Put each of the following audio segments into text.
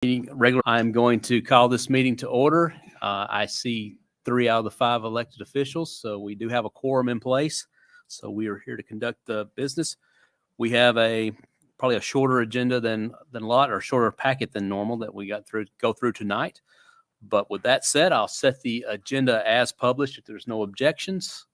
I'm going to call this meeting to order. I see 3 out of the 5 elected officials, so we do have a quorum in place. So we are here to conduct the business. We have probably a shorter agenda than a lot, or shorter packet than normal that we go through tonight. But with that said, I'll set the agenda as published if there's no objections.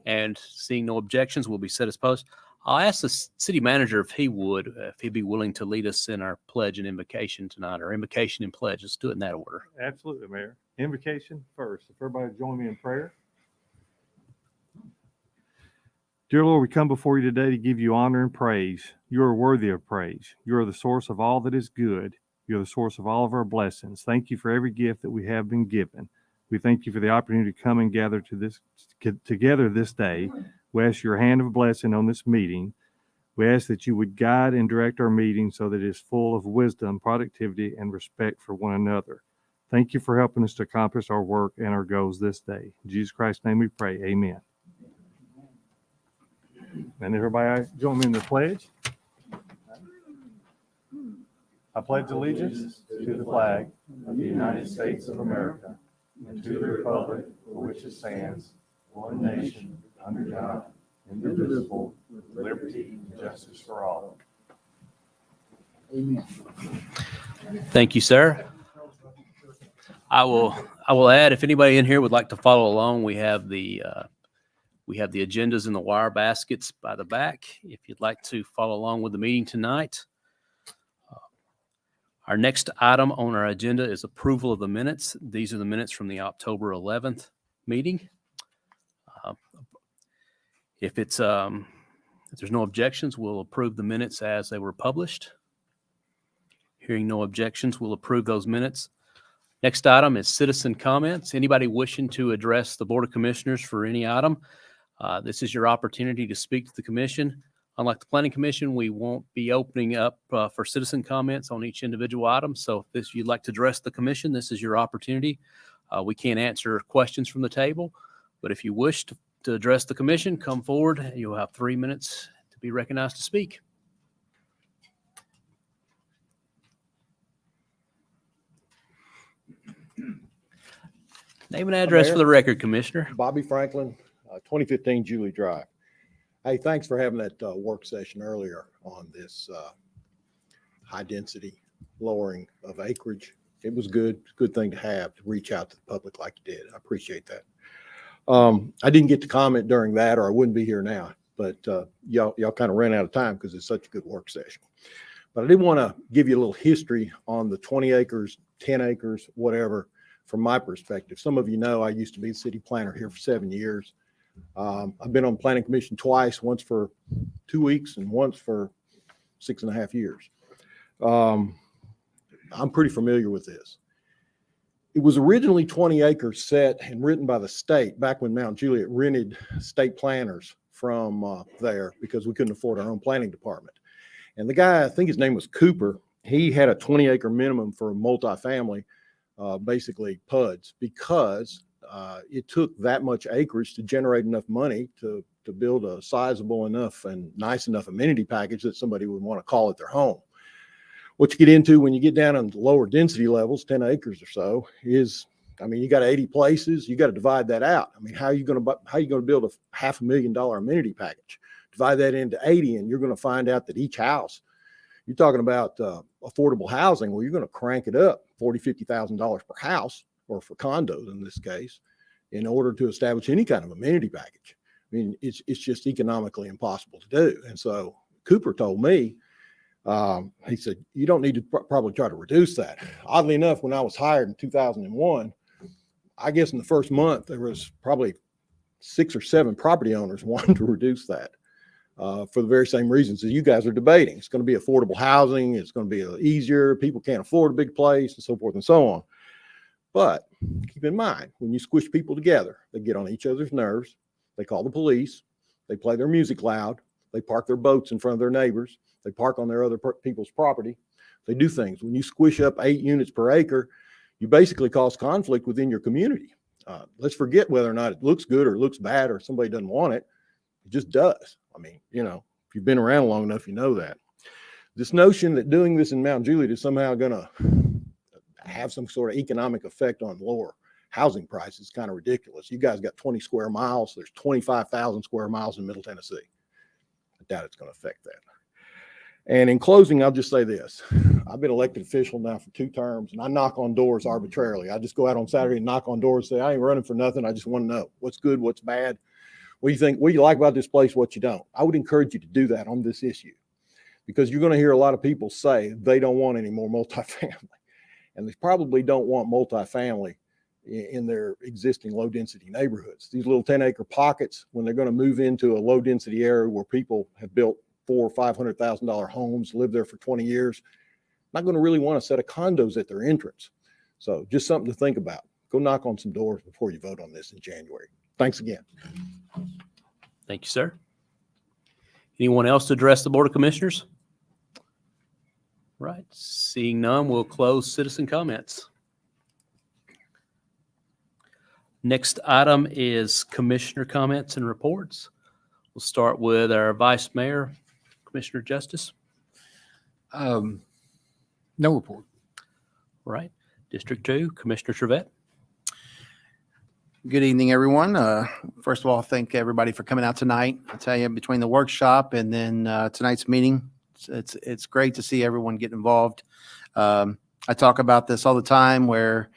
And seeing no objections, will be set as posted. I'll ask the city manager if he'd be willing to lead us in our pledge and invocation tonight, or invocation and pledge. Let's do it in that order. Absolutely, Mayor. Invocation first. If everybody join me in prayer. Dear Lord, we come before you today to give you honor and praise. You are worthy of praise. You are the source of all that is good. You are the source of all of our blessings. Thank you for every gift that we have been given. We thank you for the opportunity to come and gather together this day. We ask your hand of blessing on this meeting. We ask that you would guide and direct our meeting so that it is full of wisdom, productivity, and respect for one another. Thank you for helping us to accomplish our work and our goals this day. In Jesus Christ's name we pray. Amen. And everybody join me in the pledge. I pledge allegiance to the flag of the United States of America and to the republic for which it stands, one nation, under God, indivisible, with liberty and justice for all. Amen. Thank you, sir. I will add, if anybody in here would like to follow along, we have the agendas in the wire baskets by the back. If you'd like to follow along with the meeting tonight. Our next item on our agenda is approval of the minutes. These are the minutes from the October 11th meeting. If there's no objections, we'll approve the minutes as they were published. Hearing no objections, we'll approve those minutes. Next item is citizen comments. Anybody wishing to address the Board of Commissioners for any item, this is your opportunity to speak to the commission. Unlike the Planning Commission, we won't be opening up for citizen comments on each individual item. So if you'd like to address the commission, this is your opportunity. We can't answer questions from the table, but if you wish to address the commission, come forward. You'll have 3 minutes to be recognized to speak. Name and address Mayor, for the record, Commissioner. Bobby Franklin, 2015 Juliet Drive. Hey, thanks for having that work session earlier on this high density lowering of acreage. It was good thing to have, to reach out to the public like you did. I appreciate that. I didn't get to comment during that, or I wouldn't be here now, but y'all kind of ran out of time because it's such a good work session. But I did want to give you a little history on the 20 acres, 10 acres, whatever, from my perspective. Some of you know I used to be the city planner here for 7 years. I've been on the Planning Commission twice, once for 2 weeks and once for 6.5 years. I'm pretty familiar with this. It was originally 20 acres set and written by the state back when Mount Juliet rented state planners from there because we couldn't afford our own planning department. And the guy, I think his name was Cooper, he had a 20-acre minimum for a multifamily, basically PUDs, because it took that much acreage to generate enough money to build a sizable enough and nice enough amenity package that somebody would want to call it their home. What you get into when you get down on the lower density levels, 10 acres or so, is, I mean, you got 80 places, you got to divide that out. I mean, how are you going to build a $500,000 amenity package? Divide that into 80, and you're going to find out that each house, you're talking about affordable housing, well, you're going to crank it up $40,000, $50,000 per house, or for condos in this case, in order to establish any kind of amenity package. I mean, it's just economically impossible to do. And so Cooper told me, he said, you don't need to probably try to reduce that. Oddly enough, when I was hired in 2001, I guess in the first month, there was probably 6 or 7 property owners wanting to reduce that for the very same reasons that you guys are debating. It's going to be affordable housing. It's going to be easier. People can't afford a big place, and so forth and so on. But keep in mind, when you squish people together, they get on each other's nerves. They call the police. They play their music loud. They park their boats in front of their neighbors. They park on their other people's property. They do things. When you squish up 8 units per acre, you basically cause conflict within your community. Let's forget whether or not it looks good or looks bad or somebody doesn't want it. It just does. I mean, you know, if you've been around long enough, you know that. This notion that doing this in Mount Juliet is somehow going to have some sort of economic effect on lower housing prices is kind of ridiculous. You guys got 20 square miles. There's 25,000 square miles in Middle Tennessee. I doubt it's going to affect that. And in closing, I'll just say this. I've been elected official now for 2 terms, and I knock on doors arbitrarily. I just go out on Saturday and knock on doors and say, I ain't running for nothing. I just want to know what's good, what's bad. What do you think? What do you like about this place? What you don't? I would encourage you to do that on this issue, because you're going to hear a lot of people say they don't want any more multifamily, and they probably don't want multifamily in their existing low density neighborhoods. These little 10-acre pockets, when they're going to move into a low density area where people have built $400,000 or $500,000 homes, live there for 20 years, not going to really want a set of condos at their entrance. So just something to think about. Go knock on some doors before you vote on this in January. Thanks again. Thank you, sir. Anyone else to address the Board of Commissioners? Right. Seeing none, we'll close citizen comments. Next item is commissioner comments and reports. We'll start with our Vice Mayor, Commissioner Justice. No report. Right. District 2, Commissioner Trevette. Good evening, everyone. First of all, thank everybody for coming out tonight. I tell you, between the workshop and then tonight's meeting, it's great to see everyone get involved. I talk about this all the time, where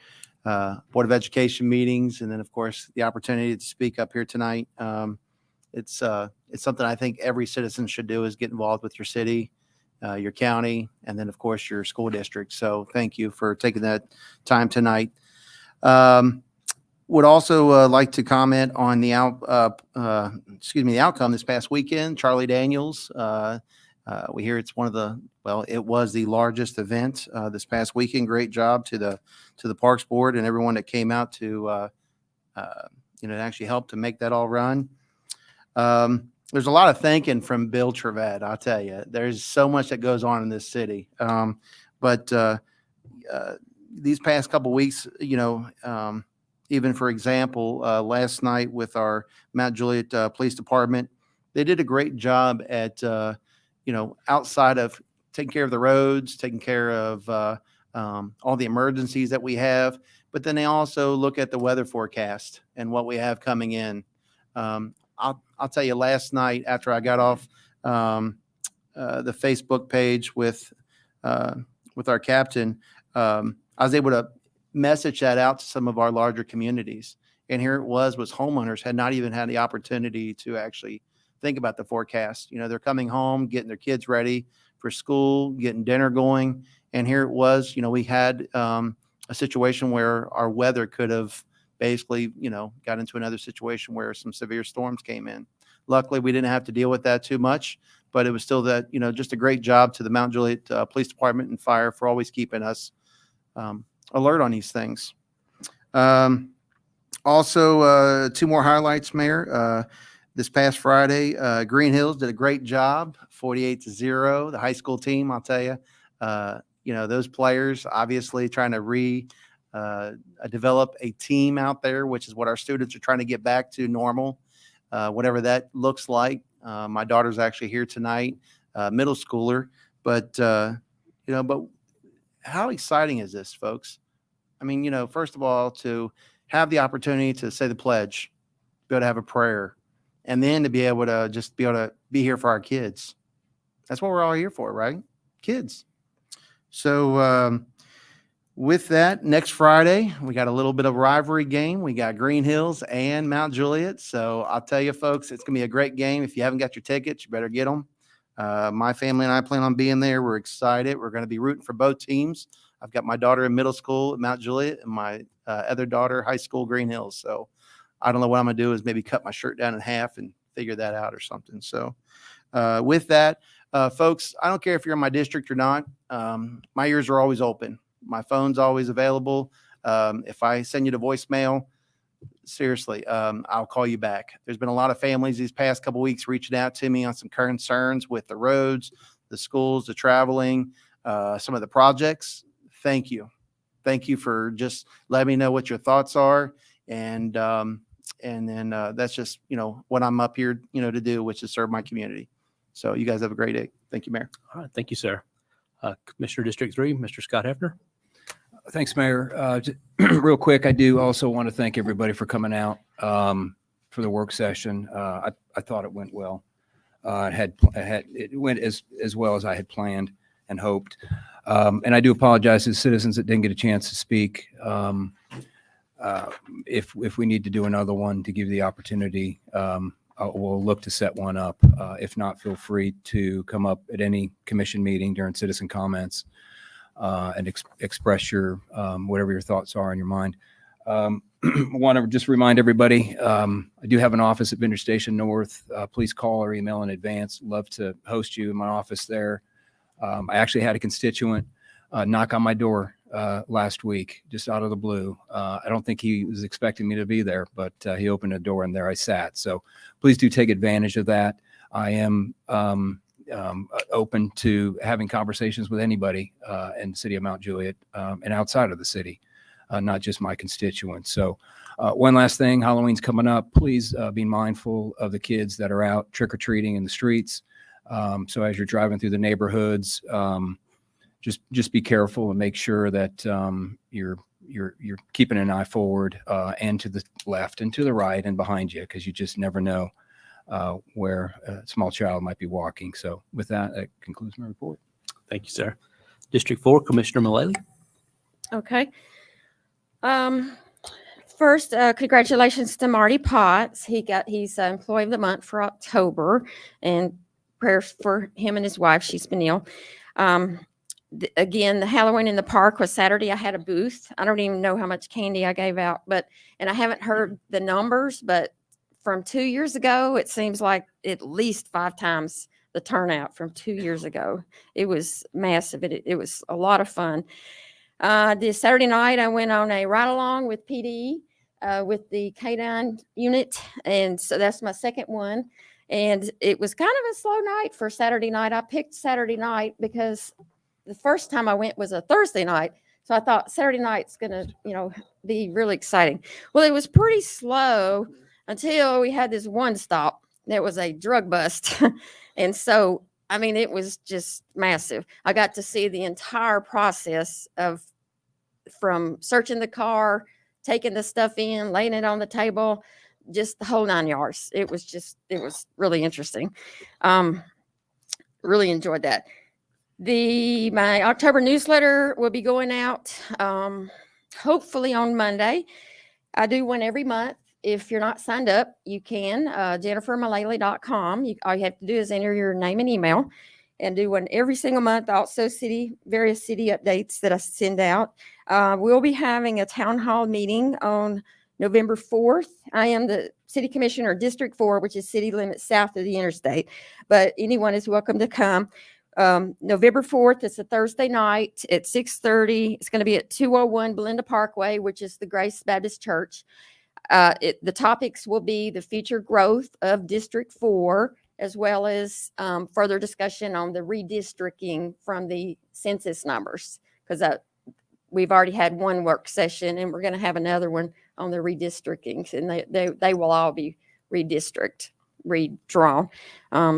Board of Education meetings, and then of course the opportunity to speak up here tonight. It's something I think every citizen should do, is get involved with your city, your county, and then of course your school district. So thank you for taking that time tonight. Would also like to comment on the outcome this past weekend. Charlie Daniels, we hear it's it was the largest event this past weekend. Great job to the Parks Board and everyone that came out to actually help to make that all run. There's a lot of thanking from Bill Trevette. I'll tell you, there's so much that goes on in this city. But these past couple weeks, even for example, last night with our Mount Juliet Police Department, they did a great job at, outside of taking care of the roads, taking care of all the emergencies that we have, but then they also look at the weather forecast and what we have coming in. I'll tell you, last night after I got off the Facebook page with our captain, I was able to message that out to some of our larger communities. And here it was homeowners had not even had the opportunity to actually think about the forecast. They're coming home, getting their kids ready for school, getting dinner going. And here it was, we had a situation where our weather could have basically, got into another situation where some severe storms came in. Luckily, we didn't have to deal with that too much, but it was still that, just a great job to the Mount Juliet Police Department and Fire for always keeping us alert on these things. Also, 2 more highlights, Mayor. This past Friday, Green Hills did a great job, 48-0. The high school team, I'll tell you, those players obviously trying to develop a team out there, which is what our students are trying to get back to normal, whatever that looks like. My daughter's actually here tonight, middle schooler, but how exciting is this, folks? I mean, first of all, to have the opportunity to say the pledge, be able to have a prayer, and then to be able to just be able to be here for our kids. That's what we're all here for, right? Kids. So with that, next Friday, we got a little bit of rivalry game. We got Green Hills and Mount Juliet. So I'll tell you, folks, it's going to be a great game. If you haven't got your tickets, you better get them. My family and I plan on being there. We're excited. We're going to be rooting for both teams. I've got my daughter in middle school at Mount Juliet and my other daughter, high school, Green Hills. So I don't know what I'm going to do is maybe cut my shirt down in half and figure that out or something. So with that, folks, I don't care if you're in my district or not. My ears are always open. My phone's always available. If I send you to voicemail, seriously, I'll call you back. There's been a lot of families these past couple weeks reaching out to me on some concerns with the roads, the schools, the traveling, some of the projects. Thank you. Thank you for just letting me know what your thoughts are. And then that's just, what I'm up here, to do, which is serve my community. So you guys have a great day. Thank you, Mayor. All right. Thank you, sir. Commissioner District 3, Mr. Scott Hefner. Thanks, Mayor. Real quick, I do also want to thank everybody for coming out for the work session. I thought it went well. It went as well as I had planned and hoped. And I do apologize to the citizens that didn't get a chance to speak. If we need to do another one to give you the opportunity, we'll look to set one up. If not, feel free to come up at any commission meeting during citizen comments and express your whatever your thoughts are in your mind. Want to just remind everybody, I do have an office at Bender Station North. Please call or email in advance. Love to host you in my office there. I actually had a constituent knock on my door last week, just out of the blue. I don't think he was expecting me to be there, but he opened a door and there I sat. So please do take advantage of that. I am open to having conversations with anybody in the city of Mount Juliet and outside of the city, not just my constituents. So one last thing, Halloween's coming up. Please be mindful of the kids that are out trick-or-treating in the streets. So as you're driving through the neighborhoods, just be careful and make sure that you're keeping an eye forward and to the left and to the right and behind you, because you just never know where a small child might be walking. So with that concludes my report. Thank you, sir. District 4, Commissioner Mullally. Okay. First, congratulations to Marty Potts. He's Employee of the Month for October, and prayers for him and his wife. She's been ill. Again, the Halloween in the park was Saturday. I had a booth. I don't even know how much candy I gave out, and I haven't heard the numbers, but from 2 years ago, it seems like at least 5 times the turnout from 2 years ago. It was massive. It was a lot of fun. This Saturday night, I went on a ride along with PD with the K9 unit, and so that's my second one. And it was kind of a slow night for Saturday night. I picked Saturday night because the first time I went was a Thursday night. So I thought Saturday night's going to, be really exciting. Well, it was pretty slow until we had this one stop. There was a drug bust. And so, it was just massive. I got to see the entire process from searching the car, taking the stuff in, laying it on the table, just the whole 9 yards. It was really interesting. Really enjoyed that. My October newsletter will be going out hopefully on Monday. I do one every month. If you're not signed up, you can, jennifermullally.com. All you have to do is enter your name and email, and do one every single month. Also various city updates that I send out. We'll be having a town hall meeting on November 4th. I am the city commissioner, District 4, which is city limits south of the interstate, but anyone is welcome to come. November 4th, it's a Thursday night at 6:30. It's going to be at 201 Belinda Parkway, which is the Grace Baptist Church. The topics will be the future growth of District 4, as well as further discussion on the redistricting from the census numbers, because we've already had one work session and we're going to have another one on the redistricting, and they will all be redrawn.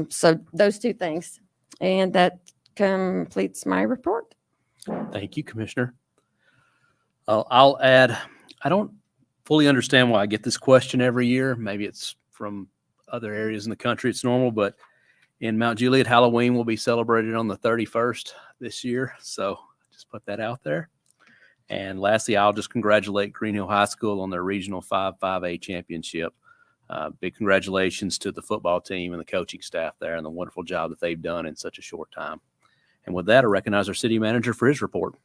So those two things. And that completes my report. Thank you, Commissioner. I'll add, I don't fully understand why I get this question every year. Maybe it's from other areas in the country. It's normal, but in Mount Juliet, Halloween will be celebrated on the 31st this year. So just put that out there. And lastly, I'll just congratulate Green Hill High School on their regional 5A championship. Big congratulations to the football team and the coaching staff there and the wonderful job that they've done in such a short time. And with that, I recognize our city manager for his report.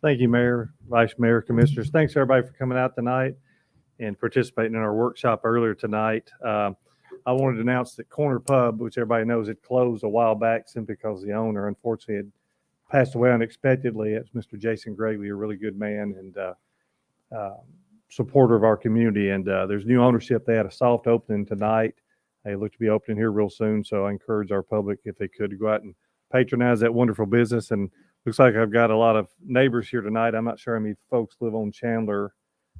Thank you, Mayor, Vice Mayor, Commissioners. Thanks, everybody, for coming out tonight and participating in our workshop earlier tonight. I wanted to announce that Corner Pub, which everybody knows it closed a while back simply because the owner, unfortunately, had passed away unexpectedly. It's Mr. Jason Gravely, a really good man and supporter of our community. And there's new ownership. They had a soft opening tonight. They look to be opening here real soon. So I encourage our public, if they could, to go out and patronize that wonderful business. And looks like I've got a lot of neighbors here tonight. I'm not sure how many folks live on Chandler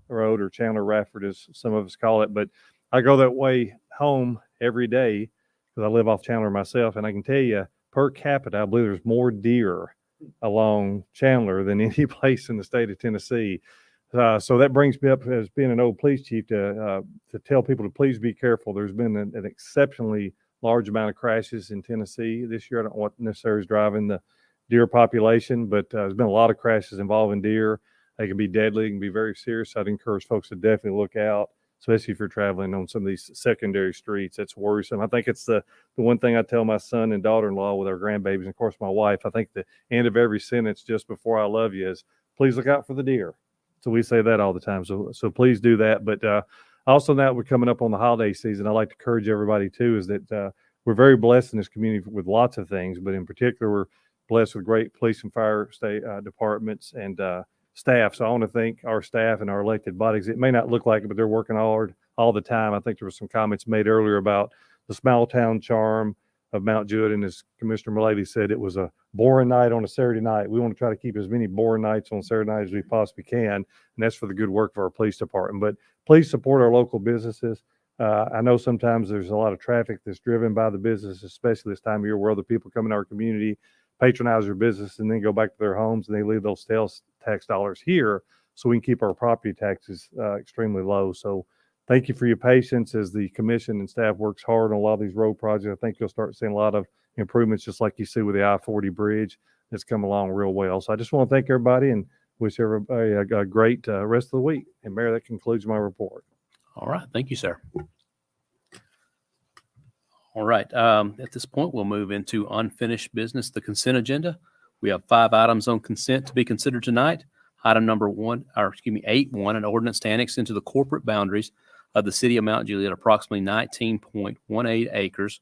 Road, or Chandler Rafford, as some of us call it, but I go that way home every day because I live off Chandler myself. And I can tell you, per capita, I believe there's more deer along Chandler than any place in the state of Tennessee. So that brings me up as being an old police chief to tell people to please be careful. There's been an exceptionally large amount of crashes in Tennessee this year. I don't know what necessarily is driving the deer population, but there's been a lot of crashes involving deer. They can be deadly, can be very serious. I'd encourage folks to definitely look out, especially if you're traveling on some of these secondary streets. That's worrisome. I think it's the one thing I tell my son and daughter-in-law with our grandbabies, and of course my wife. I think the end of every sentence just before I love you is, please look out for the deer. So we say that all the time. So please do that. But also now we're coming up on the holiday season. I like to encourage everybody too, is that we're very blessed in this community with lots of things, but in particular, we're blessed with great police and fire state departments and staff. So I want to thank our staff and our elected bodies. It may not look like it, but they're working hard all the time. I think there were some comments made earlier about the small town charm of Mount Juliet, and as Commissioner Mullally said, it was a boring night on a Saturday night. We want to try to keep as many boring nights on Saturday night as we possibly can, and that's for the good work of our police department. But please support our local businesses. I know sometimes there's a lot of traffic that's driven by the business, especially this time of year where other people come in our community, patronize their business, and then go back to their homes, and they leave those sales tax dollars here so we can keep our property taxes extremely low. So thank you for your patience as the commission and staff works hard on a lot of these road projects. I think you'll start seeing a lot of improvements, just like you see with the I-40 bridge that's come along real well. So I just want to thank everybody and wish everybody a great rest of the week. And Mayor, that concludes my report. All right. Thank you, sir. All right. At this point, we'll move into unfinished business, the consent agenda. We have 5 items on consent to be considered tonight. Item number 8.1, an ordinance to annex into the corporate boundaries of the city of Mount Juliet approximately 19.18 acres,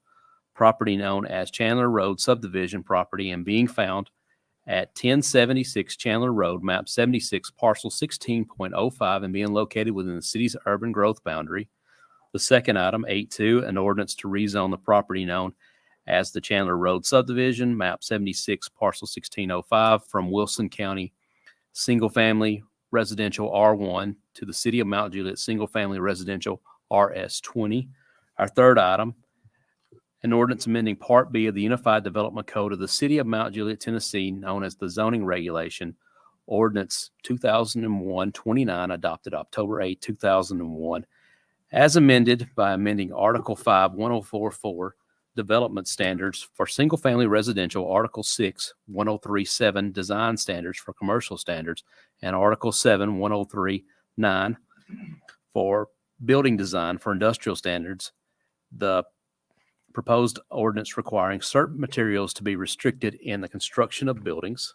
property known as Chandler Road Subdivision property and being found at 1076 Chandler Road, map 76, parcel 16.05, and being located within the city's urban growth boundary. The second item, 8.2, an ordinance to rezone the property known as the Chandler Road Subdivision, map 76, parcel 1605, from Wilson County single-family residential R1 to the city of Mount Juliet single-family residential RS20. Our third item, an ordinance amending Part B of the Unified Development Code of the city of Mount Juliet, Tennessee, known as the zoning regulation, Ordinance 2001-29, adopted October 8, 2001, as amended by amending Article 5, 1044, Development Standards for Single-Family Residential, Article 6, 1037, Design Standards for Commercial Standards, and Article 7, 1039, for Building Design for Industrial Standards. The proposed ordinance requiring certain materials to be restricted in the construction of buildings.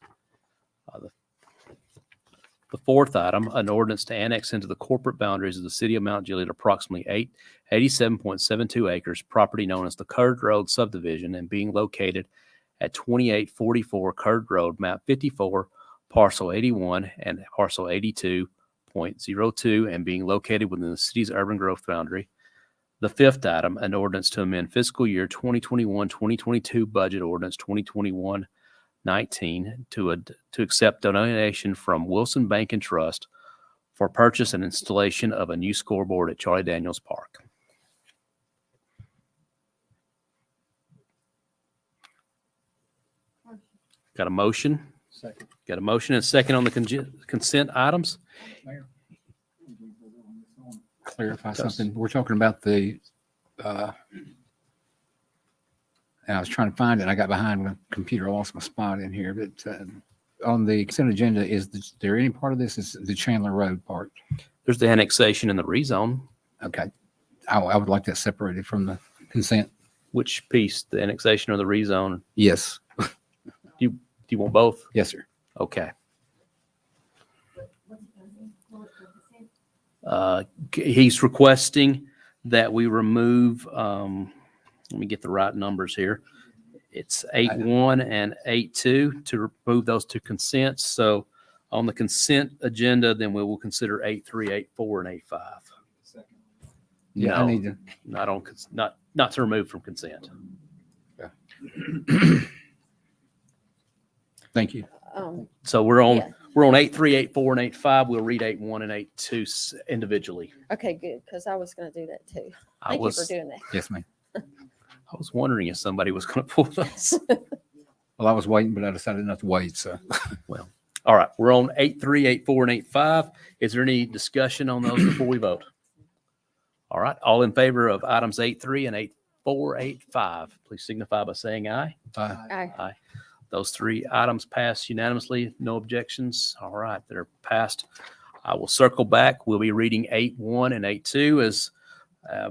The fourth item, an ordinance to annex into the corporate boundaries of the city of Mount Juliet approximately 87.72 acres, property known as the Kurd Road Subdivision and being located at 2844 Kurd Road, map 54, parcel 81 and parcel 82.02, and being located within the city's urban growth boundary. The fifth item, an ordinance to amend fiscal year 2021-2022 budget ordinance 2021-19 to accept donation from Wilson Bank and Trust for purchase and installation of a new scoreboard at Charlie Daniels Park. Got a motion? Second. Got a motion and a second on the consent items? Mayor, clarify something. We're talking about the, and I was trying to find it. I got behind my computer. I lost my spot in here. But on the consent agenda, is there any part of this is the Chandler Road part? There's the annexation and the rezone. Okay. I would like that separated from the consent. Which piece, the annexation or the rezone? Yes. Do you want both? Yes, sir. Okay. He's requesting that we remove, let me get the right numbers here. It's 8.1 and 8.2 to remove those two consents. So on the consent agenda, then we will consider 8.3, 8.4, and 8.5. Yeah, No, I need to. not to remove from consent. Thank you. So we're on Yeah. 8.3, 8.4, and 8.5. We'll read 8.1 and 8.2 individually. Okay, good, because I was going to do that too. I Thank you was for doing that. Yes, ma'am. I was wondering if somebody was going to pull those. Well, I was waiting, but I decided not to wait, so. All right, we're on 8.3, 8.4, and 8.5. Is there any discussion on those before we vote? All right, all in favor of items 8.3 and 8.4, 8.5, please signify by saying aye. Aye. Those three items pass unanimously. No objections. All right, they're passed. I will circle back. We'll be reading 8.1 and 8.2 as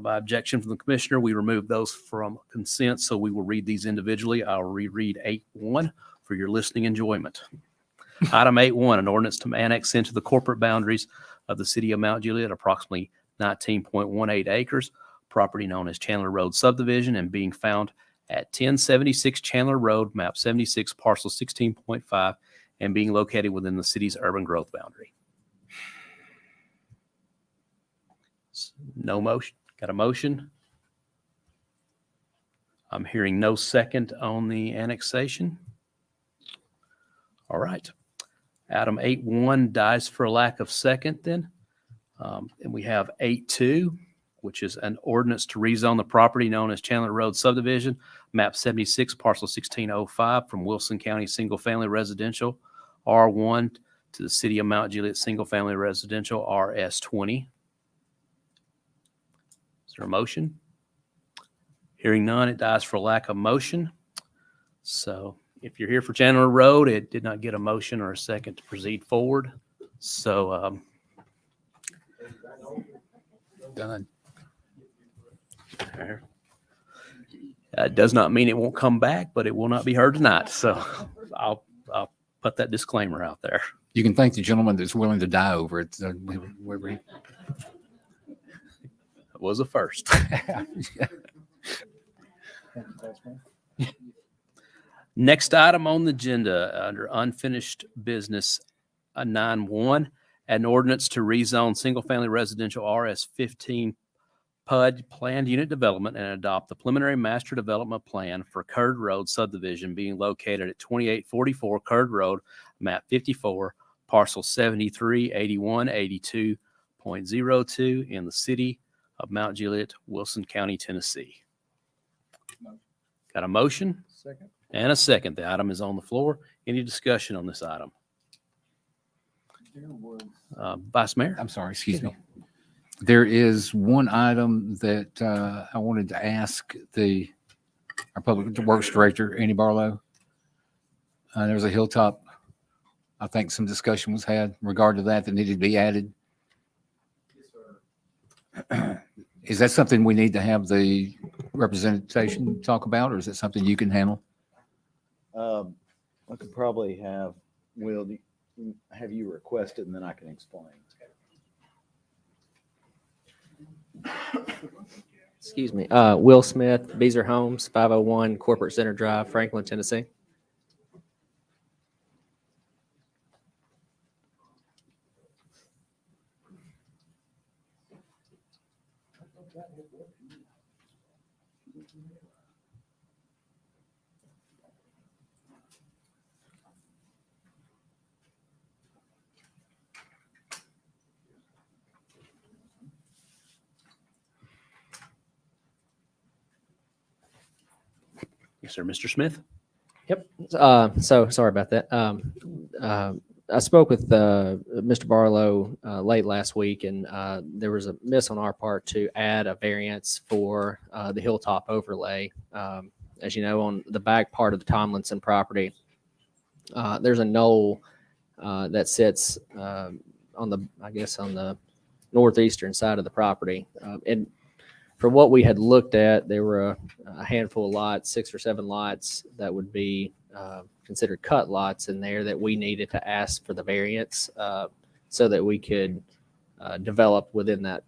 by objection from the commissioner. We removed those from consent, so we will read these individually. I'll reread 8.1 for your listening enjoyment. Item 8.1, an ordinance to annex into the corporate boundaries of the city of Mount Juliet approximately 19.18 acres, property known as Chandler Road Subdivision and being found at 1076 Chandler Road, map 76, parcel 16.5, and being located within the city's urban growth boundary. No motion. Got a motion? I'm hearing no second on the annexation. All right. Item 8.1 dies for lack of second then. And we have 8.2, which is an ordinance to rezone the property known as Chandler Road Subdivision, map 76, parcel 1605 from Wilson County Single Family Residential R1 to the city of Mount Juliet Single Family Residential RS20. Is there a motion? Hearing none, it dies for lack of motion. So if you're here for Chandler Road, it did not get a motion or a second to proceed forward. So Done. it does not mean it won't come back, but it will not be heard tonight. So I'll put that disclaimer out there. You can thank the gentleman that's willing to die over it. It was a first. Next item on the agenda under unfinished business 9.1, an ordinance to rezone single-family residential RS15 PUD planned unit development and adopt the preliminary master development plan for Kurd Road subdivision being located at 2844 Kurd Road, map 54, parcel 738182.02 in the city of Mount Juliet, Wilson County, Tennessee. Got a motion? Second. And a second. The item is on the floor. Any discussion on this item? Vice Mayor? I'm sorry, excuse me. There is one item that I wanted to ask our Public Works Director, Andy Barlow. There was a hilltop. I think some discussion was had in regard to that needed to be added. Is that something we need to have the representation talk about, or is it something you can handle? I could probably have you request it and then I can explain. Excuse me. Will Smith, Beezer Homes, 501 Corporate Center Drive, Franklin, Tennessee. Yes, sir. Mr. Smith? Yep. So sorry about that. I spoke with Mr. Barlow late last week, and there was a miss on our part to add a variance for the hilltop overlay. As you know, on the back part of the Tomlinson property, there's a knoll that sits on the northeastern side of the property. And from what we had looked at, there were a handful of lots, 6 or 7 lots that would be considered cut lots in there that we needed to ask for the variance so that we could develop within that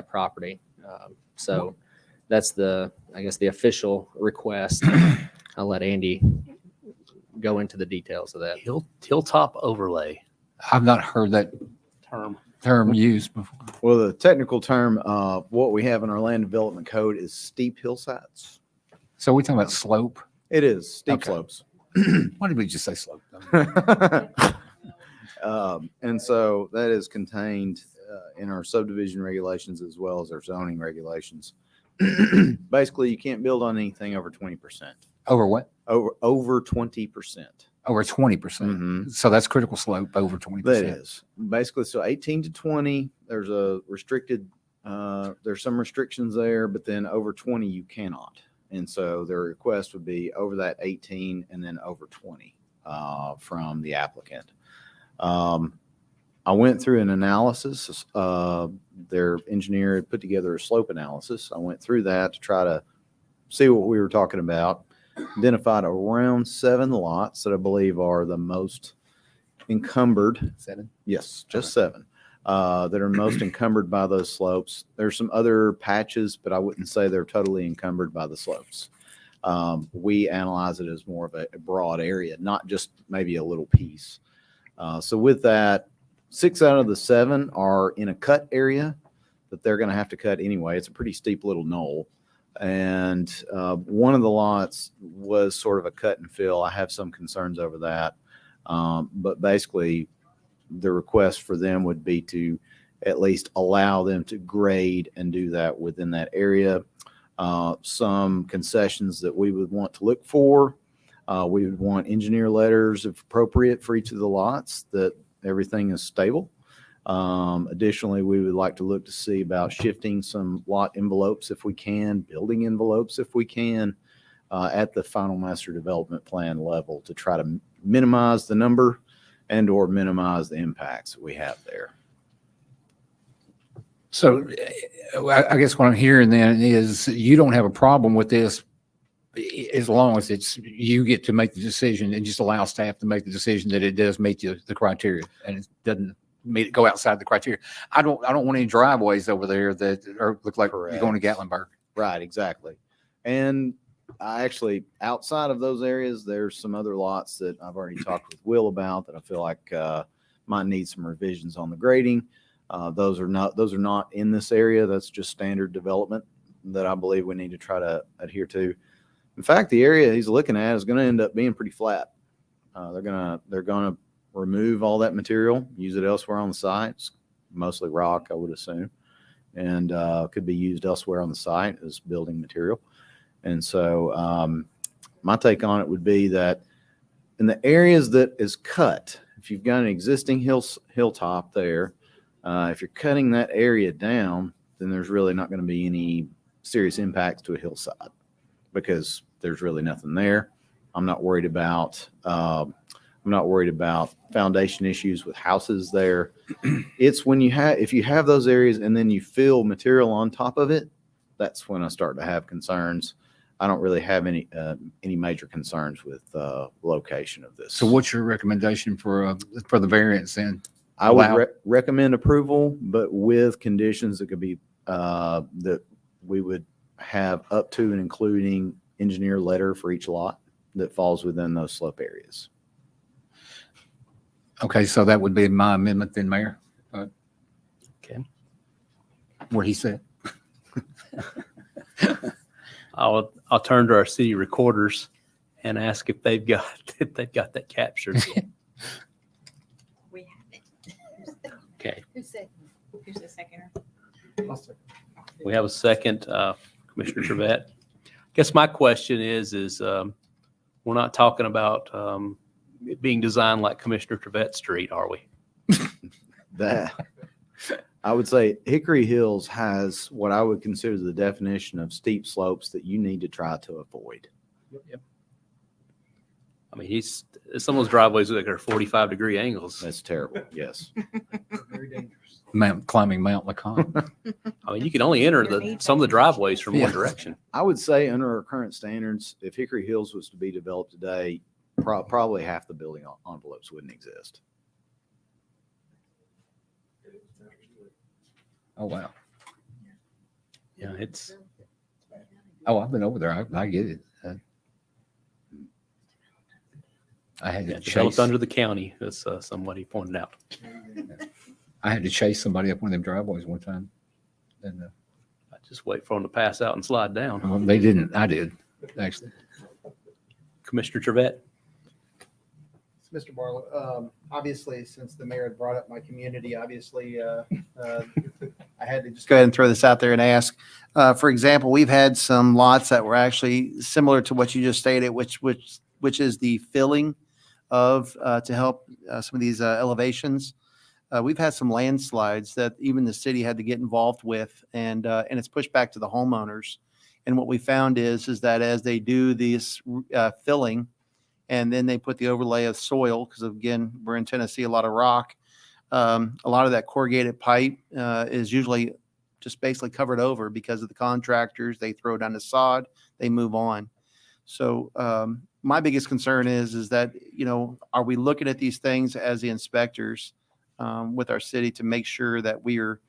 property. So that's the official request. I'll let Andy go into the details of that. Hilltop overlay I've not heard that term used before. Well, the technical term of what we have in our land development code is steep hillsides. So we're talking about slope? It is steep Okay. slopes. Why did we just say slope? And so that is contained in our subdivision regulations as well as our zoning regulations. Basically, you can't build on anything over 20%. Over what? over 20%. Over 20%. Mhm. So that's critical slope over 20%. That is basically, so 18 to 20, there's a restricted, there's some restrictions there, but then over 20, you cannot. And so their request would be over that 18 and then over 20 from the applicant. I went through an analysis. Their engineer had put together a slope analysis. I went through that to try to see what we were talking about. Identified around 7 lots that I believe are the most encumbered. 7. Yes, just 7 that are most encumbered by those slopes. There's some other patches, but I wouldn't say they're totally encumbered by the slopes. We analyze it as more of a broad area, not just maybe a little piece. So with that, 6 out of the 7 are in a cut area that they're going to have to cut anyway. It's a pretty steep little knoll. And one of the lots was sort of a cut and fill. I have some concerns over that. But basically, the request for them would be to at least allow them to grade and do that within that area. Some concessions that we would want to look for. We would want engineer letters if appropriate for each of the lots that everything is stable. Additionally, we would like to look to see about shifting some lot envelopes if we can, building envelopes if we can, at the final master development plan level to try to minimize the number and or minimize the impacts that we have there. So I guess what I'm hearing then is you don't have a problem with this as long as it's you get to make the decision and just allow staff to make the decision that it does meet the criteria and it doesn't go outside the criteria. I don't want any driveways over there that look like you're going to Gatlinburg. Right, exactly. And I actually, outside of those areas, there's some other lots that I've already talked with Will about that I feel like might need some revisions on the grading. Those are not in this area. That's just standard development that I believe we need to try to adhere to. In fact, the area he's looking at is going to end up being pretty flat. They're gonna remove all that material, use it elsewhere on the site. It's mostly rock, I would assume, and could be used elsewhere on the site as building material. And so my take on it would be that in the areas that is cut, if you've got an existing hilltop there, if you're cutting that area down, then there's really not going to be any serious impacts to a hillside because there's really nothing there. I'm not worried about foundation issues with houses there. It's when if you have those areas and then you fill material on top of it, that's when I start to have concerns. I don't really have any major concerns with location of this. So what's your recommendation for the variance then? I would recommend approval, but with conditions that could be that we would have up to and including engineer letter for each lot that falls within those slope areas. Okay, so that would be my amendment then, Mayor. Okay. What he said. I'll turn to our city recorders and ask if they've got that captured. We have it. Okay. Who's the seconder? We have a second, Commissioner Trevette. Guess my question is we're not talking about it being designed like Commissioner Trevette Street, are we? That I would say Hickory Hills has what I would consider the definition of steep slopes that you need to try to avoid. I mean, some of those driveways look like they're 45-degree angles. That's terrible. Yes. Very dangerous. Climbing Mount LeCon. I mean, you can only enter some of the driveways from one direction. I would say under our current standards, if Hickory Hills was to be developed today, probably half the building envelopes wouldn't exist. Oh, wow. Yeah, it's Oh, I've been over there. I get it. I had to developed chase. under the county, as somebody pointed out. I had to chase somebody up one of them driveways one time, and I just wait for them to pass out and slide down. well, they didn't. I did actually. Commissioner Trevette? Mr. Barlow, obviously, since the mayor had brought up my community, obviously, I had to just go ahead and throw this out there and ask. For example, we've had some lots that were actually similar to what you just stated, which is the filling of to help some of these elevations. We've had some landslides that even the city had to get involved with, and it's pushed back to the homeowners. And what we found is that as they do this filling, and then they put the overlay of soil, because again, we're in Tennessee, a lot of rock. A lot of that corrugated pipe is usually just basically covered over because of the contractors. They throw down the sod, they move on. So my biggest concern is that, you know, are we looking at these things as the inspectors with our city to make sure that we are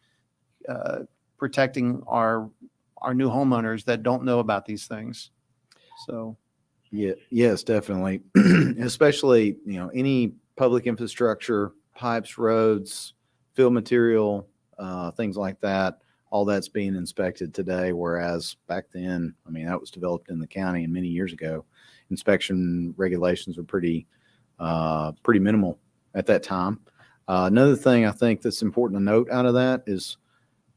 protecting our new homeowners that don't know about these things? So. Yeah, yes, definitely. Especially, you know, any public infrastructure, pipes, roads, fill material, things like that. All that's being inspected today, whereas back then, I mean, that was developed in the county and many years ago. Inspection regulations were pretty minimal at that time. Another thing I think that's important to note out of that is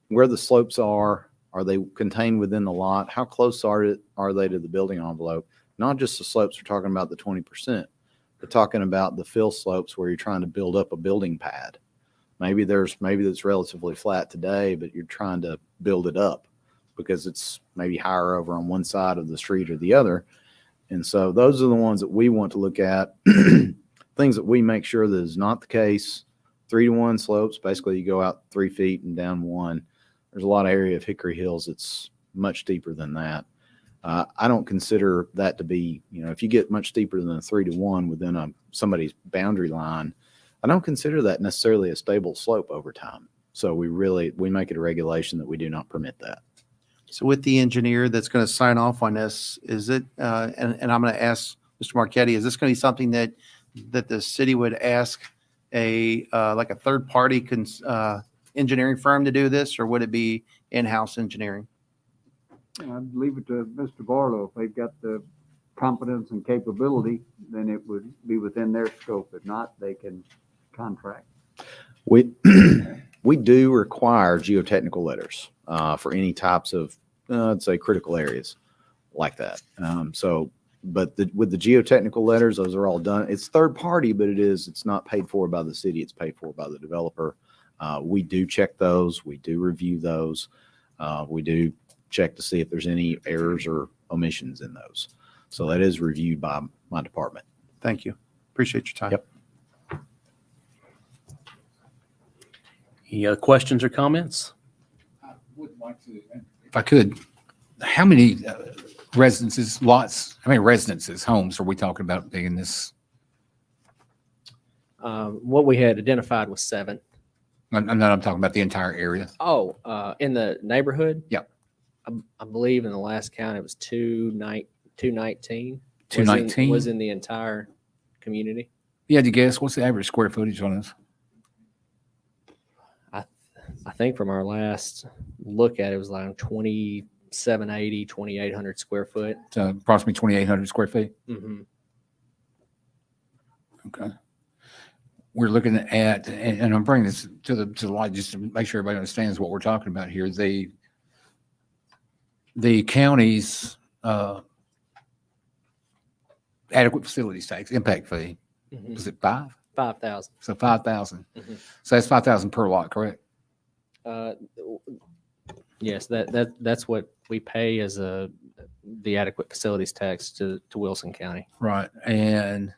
where the slopes are. Are they contained within the lot? How close are they to the building envelope? Not just the slopes, we're talking about the 20%. We're talking about the fill slopes where you're trying to build up a building pad. Maybe that's relatively flat today, but you're trying to build it up because it's maybe higher over on one side of the street or the other. And so those are the ones that we want to look at. Things that we make sure that is not the case. 3-to-1 slopes, basically you go out 3 feet and down 1. There's a lot of area of Hickory Hills that's much deeper than that. I don't consider that to be, you know, if you get much deeper than a 3-to-1 within somebody's boundary line, I don't consider that necessarily a stable slope over time. So we make it a regulation that we do not permit that. So with the engineer that's going to sign off on this, is it, and I'm going to ask Mr. Marchetti, is this going to be something that the city would ask like a third party engineering firm to do this, or would it be in-house engineering? I'd leave it to Mr. Barlow. If they've got the competence and capability, then it would be within their scope. If not, they can contract. We do require geotechnical letters for any types of, I'd say, critical areas like that. But with the geotechnical letters, those are all done. It's third party, but it's not paid for by the city. It's paid for by the developer. We do check those. We do review those. We do check to see if there's any errors or omissions in those. So that is reviewed by my department. Thank you. Appreciate your time. Yep. Any other questions or comments? I would like to, if I could, how many residences, homes are we talking about being in this? What we had identified was 7. I'm talking about the entire area. Oh, in the neighborhood? Yeah. I believe in the last count, it was 219. 219? Was in the entire community. Yeah, do you guess what's the average square footage on this? I think from our last look at it, was like 2,780, 2,800 square foot. Approximately 2,800 square feet. Mm-hmm. Okay. We're looking at, and I'm bringing this to the light just to make sure everybody understands what we're talking about here. The county's adequate facilities tax impact fee, Mm-hmm. was it 5? 5,000. So 5,000. Mhm. So that's 5,000 per lot, correct? Yes, that's what we pay as the adequate facilities tax to Wilson County. Right. And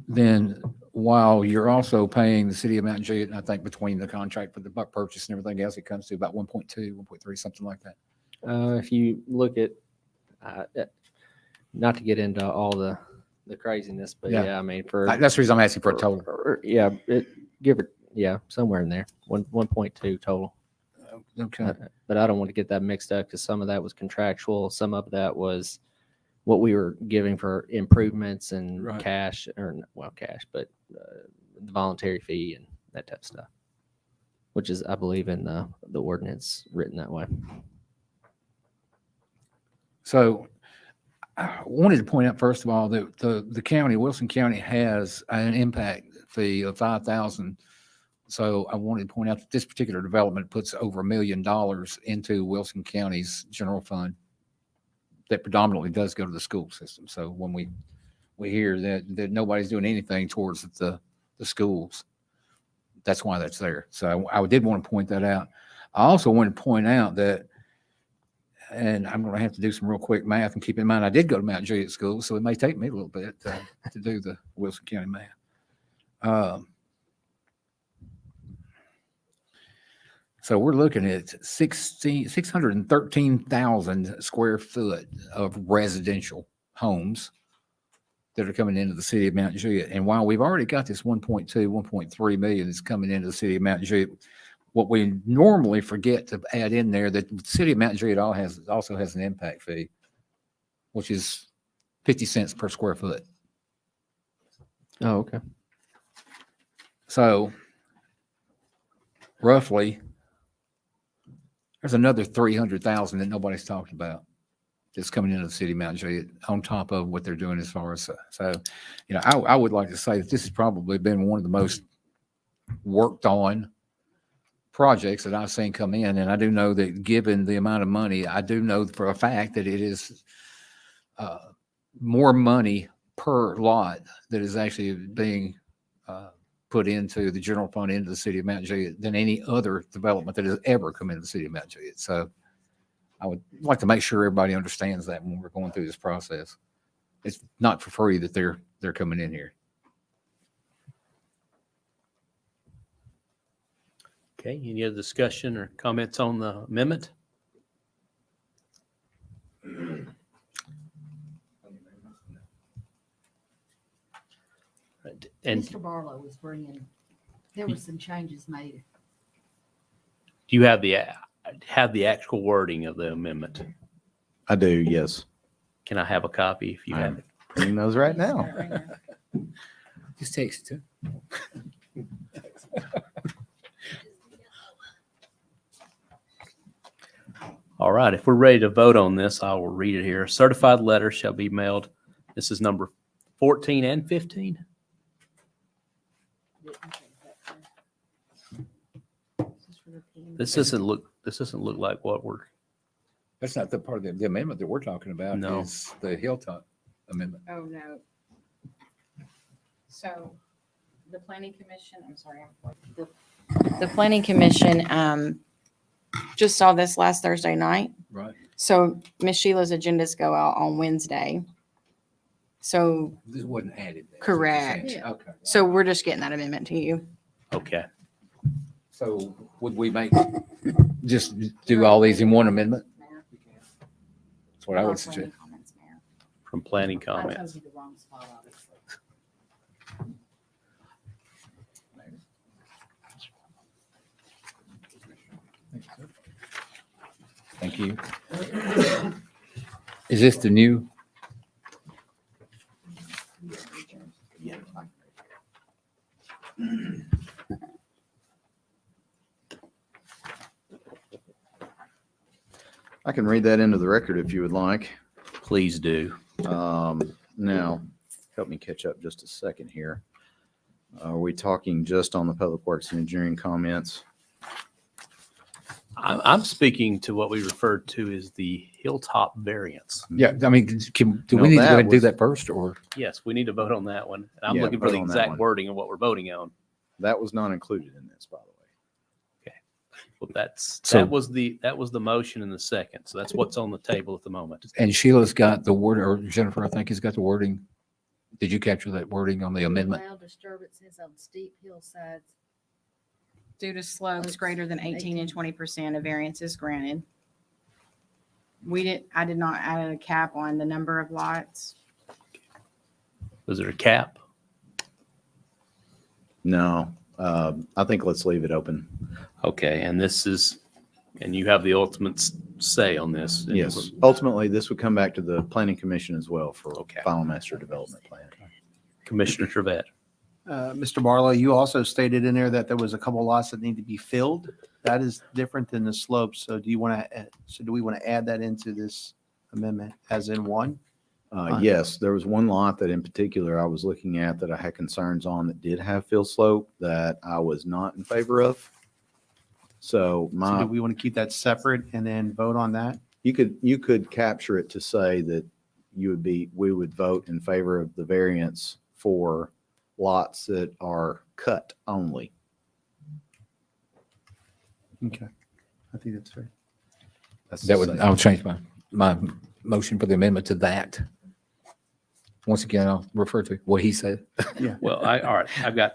then while you're also paying the city of Mount Juliet, and I think between the contract for the buck purchase and everything else, it comes to about 1.2, 1.3, something like that. If you look at, not to get into all the craziness, but Yeah. yeah, I mean, for That's the reason I'm asking for a total. somewhere in there, 1.2 total. Okay. But I don't want to get that mixed up because some of that was contractual, some of that was what we were giving for improvements and Right. cash, but the voluntary fee and that type of stuff, which is, I believe, in the ordinance written that way. So I wanted to point out, first of all, that the county, Wilson County, has an impact fee of 5,000 So I wanted to point out that this particular development puts over $1 million into Wilson County's general fund that predominantly does go to the school system. So when we hear that nobody's doing anything towards the schools, that's why that's there. So I did want to point that out. I also want to point out that, and I'm going to have to do some real quick math, and keep in mind I did go to Mount Juliet School, so it may take me a little bit to do the Wilson County math. So we're looking at 613,000 square foot of residential homes that are coming into the city of Mount Juliet. And while we've already got this 1.2, 1.3 million that's coming into the city of Mount Juliet, what we normally forget to add in there, that the city of Mount Juliet also has an impact fee, which is 50 cents per square foot. Oh, okay. So roughly, there's another 300,000 that nobody's talked about that's coming into the city of Mount Juliet on top of what they're doing as far as, so, I would like to say that this has probably been one of the most worked on projects that I've seen come in. And I do know that given the amount of money, I do know for a fact that it is more money per lot that is actually being put into the general fund into the city of Mount Juliet than any other development that has ever come into the city of Mount Juliet. So I would like to make sure everybody understands that when we're going through this process. It's not for free that they're coming in here. Okay, any other discussion or comments on the amendment? And do Mr. Barlow was bringing, there were some changes made. you have the actual wording of the amendment? I do, yes. Can I have a copy if you have it? Printing those right now. Just takes it too. All right, if we're ready to vote on this, I will read it here. Certified letter shall be mailed. This is number 14 and 15. This doesn't look like what we're, That's not the part of the amendment that we're talking about. No. Is the Hilltop amendment. Oh, no. So the planning commission, I'm sorry, the planning commission just saw this last Thursday night. Right. So Miss Sheila's agendas go out on Wednesday. So, This wasn't added. there, is what you're Correct. saying. Okay. so we're just getting that amendment to you. okay. So would we just do all these in one amendment? That's what I would suggest. From planning comments. Thank you. Is this the new? I can read that into the record if you would like. Please do. Now, help me catch up just a second here. Are we talking just on the Public Works and Engineering comments? I'm speaking to what we referred to as the Hilltop variance. Yeah, I mean, do No, we need to go that ahead and do was- that first, or? Yes, we need to vote on that one. I'm Yeah, looking for vote the on that exact one. wording of what we're voting on. That was not included in this, by the way. Well, So- that was the motion in the second. So that's what's on the table at the moment. And Sheila's got the word, or Jennifer, I think, has got the wording. Did you capture that wording on the amendment? Allow disturbances on steep hillsides. Due to slopes greater than 18 and 20%, a variance is granted. I did not add a cap on the number of lots. Was there a cap? No, I think let's leave it open. Okay, and you have the ultimate say on this. And Yes, ultimately, this would come back to the Planning Commission as well for Okay. final master development plan. Commissioner Trevette. Mr. Barlow, you also stated in there that there was a couple lots that need to be filled. That is different than the slopes. So do we want to add that into this amendment as in one? Yes, there was one lot that in particular I was looking at that I had concerns on that did have fill slope that I was not in favor of. So So do we want to keep that separate and then vote on that? you could capture it to say that we would vote in favor of the variance for lots that are cut only. Okay. I think that's fair. That's That to would, say- I'll change my motion for the amendment to that. Once again, I'll refer to what he said. Well, all right,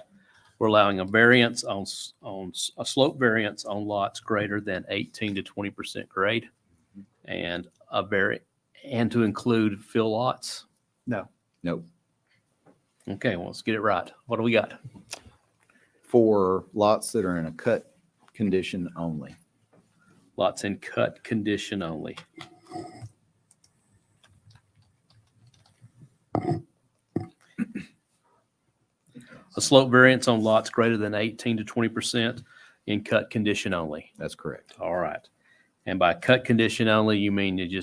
we're allowing a variance a slope variance on lots greater than 18 to 20% grade and and to include fill lots. No. Nope. Okay, well, let's get it right. What do we got? For lots that are in a cut condition only. Lots in cut condition only. A slope variance on lots greater than 18 to 20% in cut condition only. That's correct. All right. And by cut condition only, you mean you're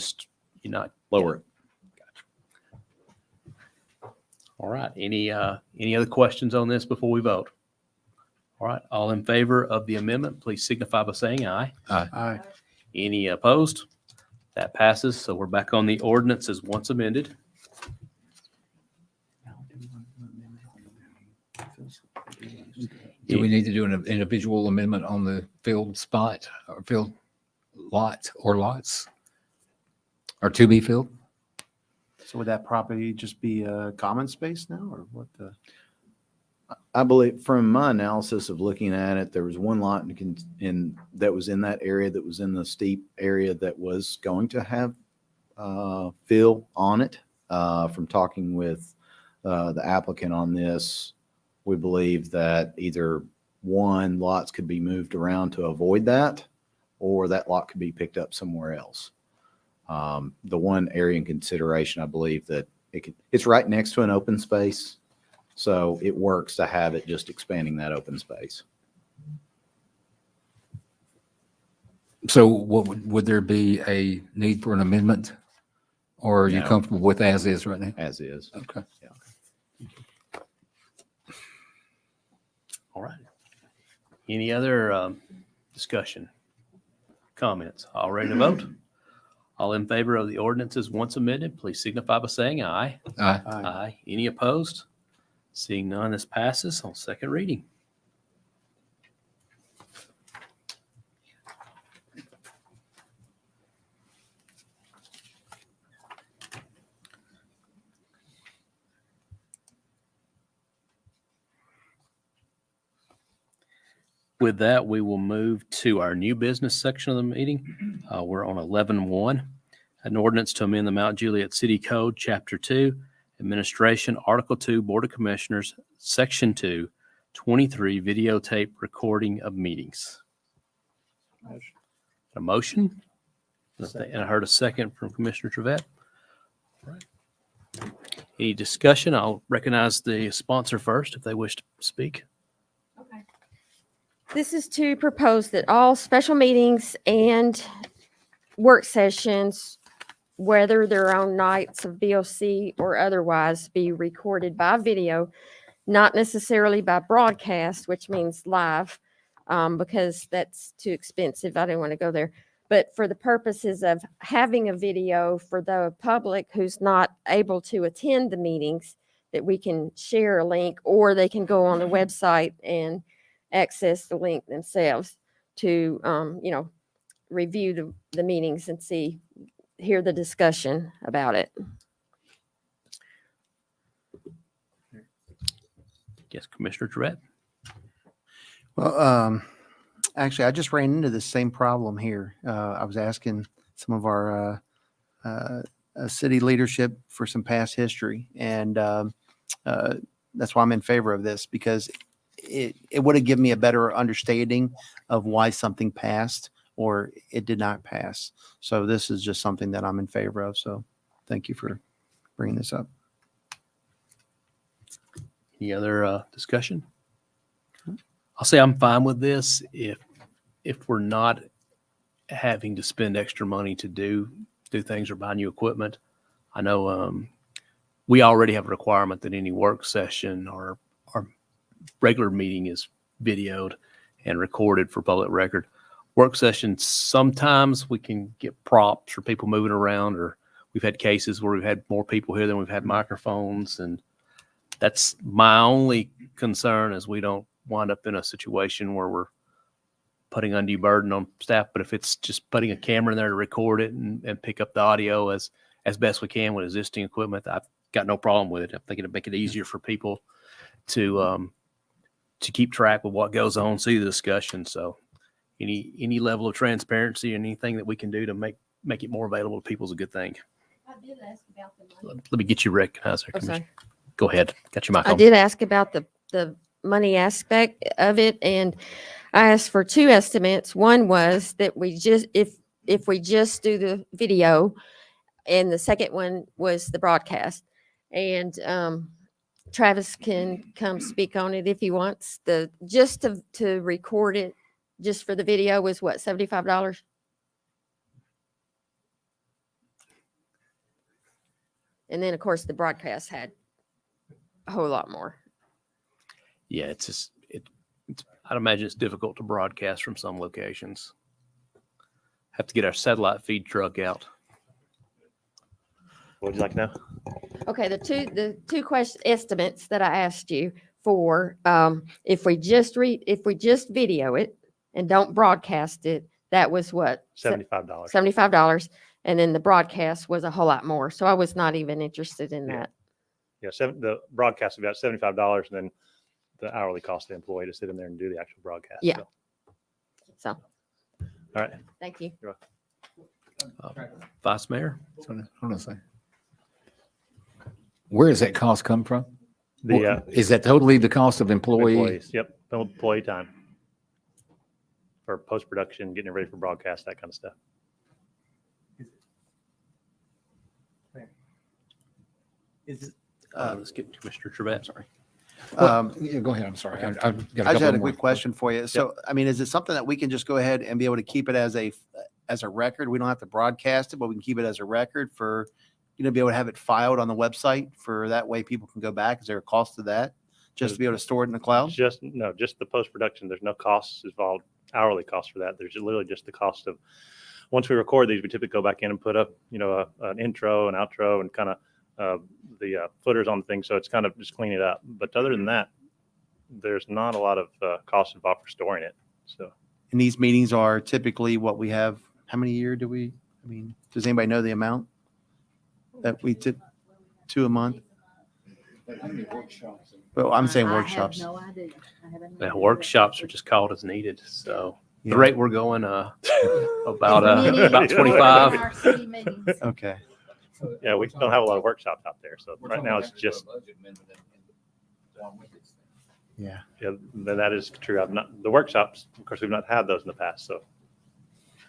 not Lower it. All right. Any other questions on this before we vote? All right. All in favor of the amendment, please signify by saying aye. Aye. Any opposed? That passes. So we're back on the ordinance as once amended. Do we need to do an individual amendment on the filled spot or filled lot or lots? Or to be filled? So would that property just be a common space now or what? I believe from my analysis of looking at it, there was one lot that was in that area that was in the steep area that was going to have fill on it. From talking with the applicant on this, we believe that either one, lots could be moved around to avoid that, or that lot could be picked up somewhere else. The one area in consideration, I believe that it's right next to an open space. So it works to have it just expanding that open space. So would there be a need for an amendment? Or are you No. comfortable with as is right now? As is. Okay. All right. Any other discussion? Comments? All ready to vote? All in favor of the ordinances once amended, please signify by saying aye. Aye. Aye. Any opposed? Seeing none, this passes on second reading. With that, we will move to our new business section of the meeting. We're on 11.1, an ordinance to amend the Mount Juliet City Code, Chapter 2, Administration, Article 2, Board of Commissioners, Section 2, 23, videotape recording of meetings. A motion? And I heard a second from Commissioner Trevette. All right. Any discussion? I'll recognize the sponsor first if they wish to speak. This is to propose that all special meetings and work sessions, whether they're on nights of BOC or otherwise, be recorded by video, not necessarily by broadcast, which means live, because that's too expensive. I didn't want to go there. But for the purposes of having a video for the public who's not able to attend the meetings, that we can share a link, or they can go on the website and access the link themselves to, review the meetings and hear the discussion about it. Yes, Commissioner Trevette. Well, actually, I just ran into the same problem here. I was asking some of our city leadership for some past history, and that's why I'm in favor of this, because it would have given me a better understanding of why something passed or it did not pass. So this is just something that I'm in favor of. So thank you for bringing this up. Any other discussion? I'll say I'm fine with this if we're not having to spend extra money to do things or buy new equipment. I know we already have a requirement that any work session or regular meeting is videoed and recorded for public record. Work sessions, sometimes we can get props or people moving around, or we've had cases where we've had more people here than we've had microphones. And that's my only concern, is we don't wind up in a situation where we're putting undue burden on staff. But if it's just putting a camera in there to record it and pick up the audio as best we can with existing equipment, I've got no problem with it. I think it'll make it easier for people to keep track of what goes on, see the discussion. So any level of transparency, anything that we can do to make it more available to people is a good thing. I did ask about the money. Let me get you recognized there, Oh, Commissioner. sorry. Go ahead. Got your mic I on. did ask about the money aspect of it, and I asked for two estimates. One was that if we just do the video, and the second one was the broadcast. And Travis can come speak on it if he wants. Just to record it, just for the video, was what, $75? And then, of course, the broadcast had a whole lot more. Yeah, it's I'd imagine it's difficult to broadcast from some locations. Have to get our satellite feed truck out. What would you like to know? Okay, the two question estimates that I asked you for, if we just video it and don't broadcast it, that was what? $75. $75. And then the broadcast was a whole lot more. So I was not even interested in that. Yeah, the broadcast is about $75, and then the hourly cost of the employee to sit in there and do the actual broadcast. Yeah. So, All right. thank you. Vice Mayor? Hold on a second. Where does that cost come from? Is that totally the cost of Employees. Yep. Employee time for post-production, getting it ready for broadcast, that kind of stuff. Let's get Commissioner Trevette. Sorry. Yeah, go ahead. I'm sorry. I've got I just had a couple more. quick question for you. So, I mean, is it something that we can just go ahead and be able to keep it as a record? We don't have to broadcast it, but we can keep it as a record for, be able to have it filed on the website for that way people can go back. Is there a cost to that? Just to be able to store it in the cloud? Just the post-production. There's no costs involved, hourly cost for that. There's literally just the cost of, once we record these, we typically go back in and put up, an intro, an outro, and kind of the footers on the thing. So it's kind of just clean it up. But other than that, there's not a lot of cost involved for storing it. So. And these meetings are typically what we have. How many a year does anybody know the amount that we did? 2 a month? Well, I'm saying workshops. I have no idea. I haven't Yeah, even- workshops are just called as needed. So Yeah. the rate we're going, about Many- about 25. Our city meetings. Okay. Yeah, we don't have a lot of workshops out there. So right now it's just, Yeah. yeah, that is true. The workshops, of course, we've not had those in the past. So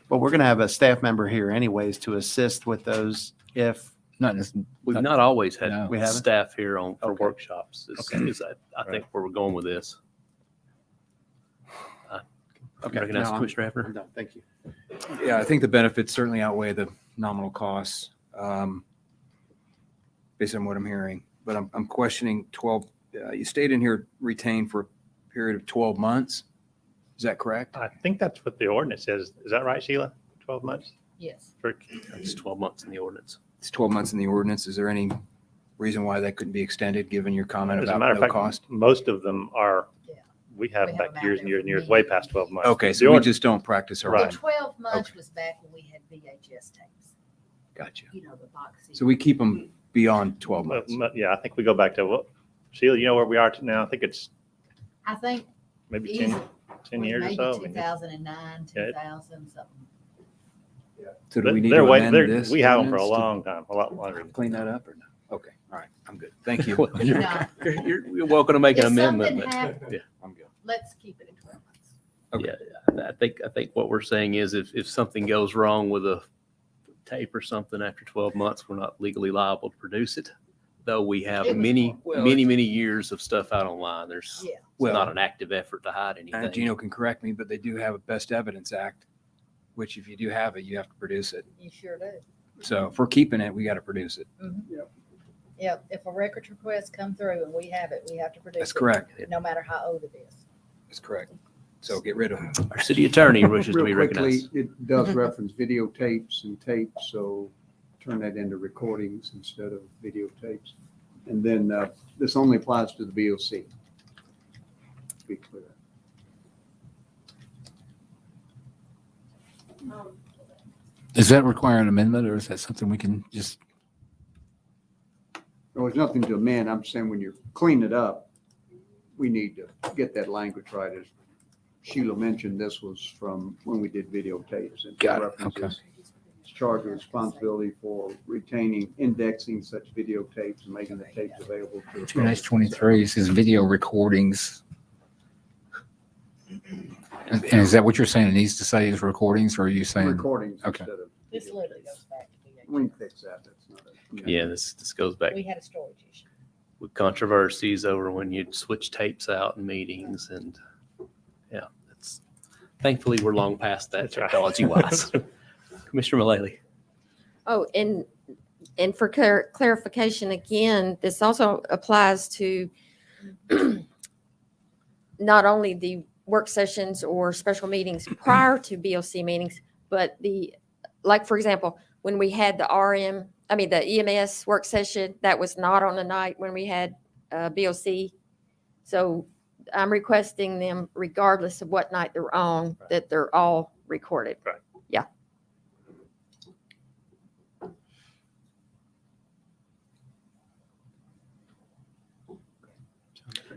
But we're going to have a staff member here anyways to assist with those if, Not necessarily. We've not always had No. We haven't? staff here for Okay. workshops. Is I think where we're going with this. Okay. Recognize No, I'm- Commissioner Hefner. I'm done. Thank you. Yeah, I think the benefits certainly outweigh the nominal costs, based on what I'm hearing. But I'm questioning 12, you stayed in here retained for a period of 12 months. Is that correct? I think that's what the ordinance says. Is that right, Sheila? 12 months? Yes. It's 12 months in the ordinance. It's 12 months in the ordinance. Is there any reason why that couldn't be extended, given your comment As a about matter of no fact, cost? most of them are, Yeah. we have We have back them years out and there years and for years, many way years. past 12 months. Okay, The so we ordinance- just don't practice our The Right. 12 months Okay. was back when we had VHS tapes, Gotcha. the box. So we keep them beyond 12 But- months. but yeah, I think we go back to, well, Sheila, you know where we are now? I think it's I think maybe easy. 10 years or Maybe so. 2009, Yeah. 2000, something. So do we need They're to way- amend they're- this? We have them for a ordinance to long time, a lot longer. Clean that up or no? Okay, all right, I'm good. Thank you. No. You're welcome to make an If amendment. something but- happened- yeah. I'm good. Let's keep it at 12 months. Okay. I think what we're saying is if something goes wrong with a tape or something after 12 months, we're not legally liable to produce it. Though we have It was many, Well, many years of stuff out online. There's Yeah. it's not Well, an active effort to hide anything. Gino can correct me, but they do have a Best Evidence Act, which if you do have it, you have to produce it. You sure do. So if we're keeping it, we got to produce it. Yeah, if a records request come through and we have it, we have to produce it. That's correct. No matter how old it is. That's correct. So get rid of them. Our city attorney wishes to be Real quickly, recognized. it does reference videotapes and tapes, so turn that into recordings instead of videotapes. And then this only applies to the BOC. To be clear. Does that require an amendment or is that something we can just, There was nothing to amend. I'm saying when you clean it up, we need to get that language right. As Sheila mentioned, this was from when we did videotapes. And Got it. references charge of responsibility for retaining, indexing such videotapes and making the tapes available to the public. 2-23 says video recordings. And is that what you're saying? It needs to say is recordings or are you saying? Recordings Okay. instead of, This literally goes back to we can fix that. That's not a. Yeah, this goes back we had a storage issue. with controversies over when you'd switch tapes out in meetings and, yeah, it's, thankfully, we're long past that That's right. technology wise. Commissioner Mullally. Oh, and for clarification again, this also applies to not only the work sessions or special meetings prior to BOC meetings, but like, for example, when we had the the EMS work session, that was not on the night when we had BOC. So I'm requesting them, regardless of what night they're on, that they're all recorded. Right. Yeah.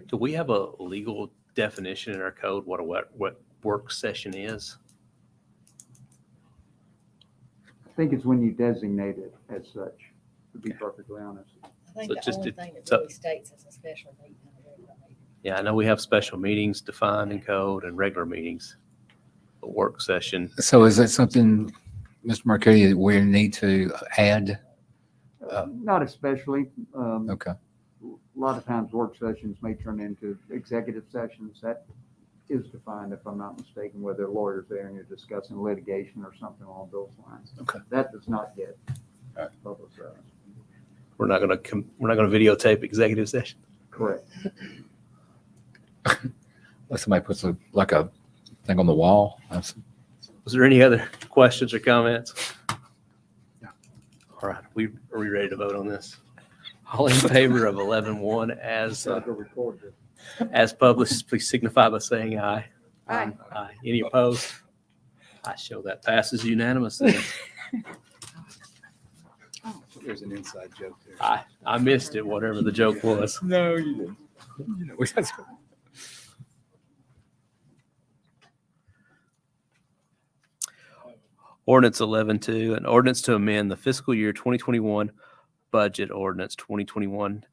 Do we have a legal definition in our code what work session is? I think it's when you designate it as such, to be perfectly honest. I think So the just only it- thing that so- really states is a special meeting. and a regular meeting. Yeah, I know we have special meetings defined in code and regular meetings. A work session, So is that something, Mr. Marquetti, that we need to add? Not especially. Okay. A lot of times work sessions may turn into executive sessions. That is defined, if I'm not mistaken, where there are lawyers there and you're discussing litigation or something along those lines. Okay. That does not get All right. publicized. we're not gonna videotape executive session. Correct. Unless somebody puts a thing on the wall. Was there any other questions or comments? Yeah. All right, are we ready to vote on this? All in favor of 11-1 as published, please signify by saying aye. Aye. Aye. Any opposed? I show that passes unanimously. There's an inside joke there. I missed it, whatever the joke was. No, you didn't. You know, Ordinance 11-2, an ordinance to amend the fiscal year 2021 budget ordinance 2021-19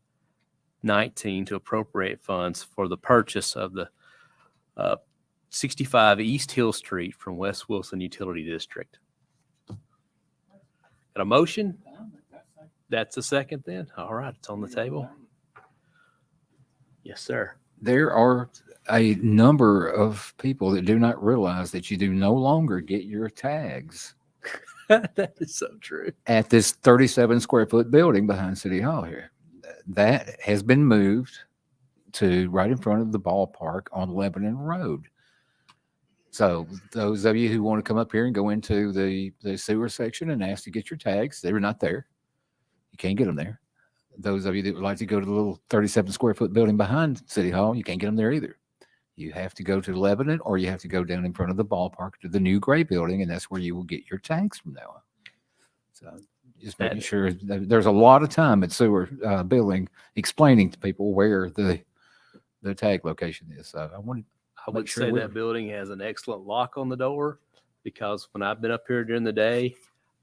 to appropriate funds for the purchase of the 65 East Hill Street from West Wilson Utility District. Got a motion? That's a second then? All right, it's on the table. Yes, sir. There are a number of people that do not realize that you do no longer get your tags That is so true. at this 37 square foot building behind City Hall here. That has been moved to right in front of the ballpark on Lebanon Road. So those of you who want to come up here and go into the sewer section and ask to get your tags, they're not there. You can't get them there. Those of you that would like to go to the little 37 square foot building behind City Hall, you can't get them there either. You have to go to Lebanon or you have to go down in front of the ballpark to the new gray building, and that's where you will get your tags from now on. So just making sure that there's a lot of time at sewer building explaining to people where the tag location is. So I wanted I Make would sure say we- that building has an excellent lock on the door because when I've been up here during the day,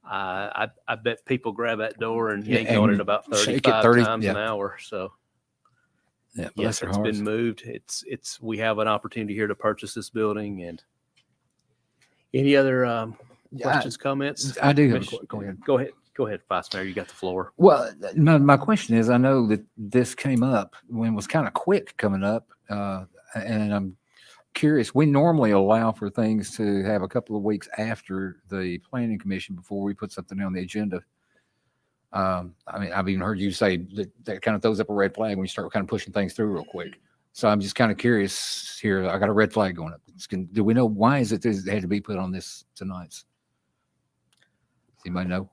I bet people grab that door and Yeah, yank on and it about shake it 35 30 times an yeah. hour. So yeah, yes, bless their it's hearts. been moved. We have an opportunity here to purchase this building. And any other questions, comments? I do have a Commissioner- go ahead. Go ahead, Vice Mayor. You got the floor. Well, my question is, I know that this came up when it was kind of quick coming up, and I'm curious. We normally allow for things to have a couple of weeks after the planning commission before we put something on the agenda. I mean, I've even heard you say that kind of throws up a red flag when you start kind of pushing things through real quick. So I'm just kind of curious here. I got a red flag going up. Do we know why is it that it had to be put on this tonight's? Does anybody know?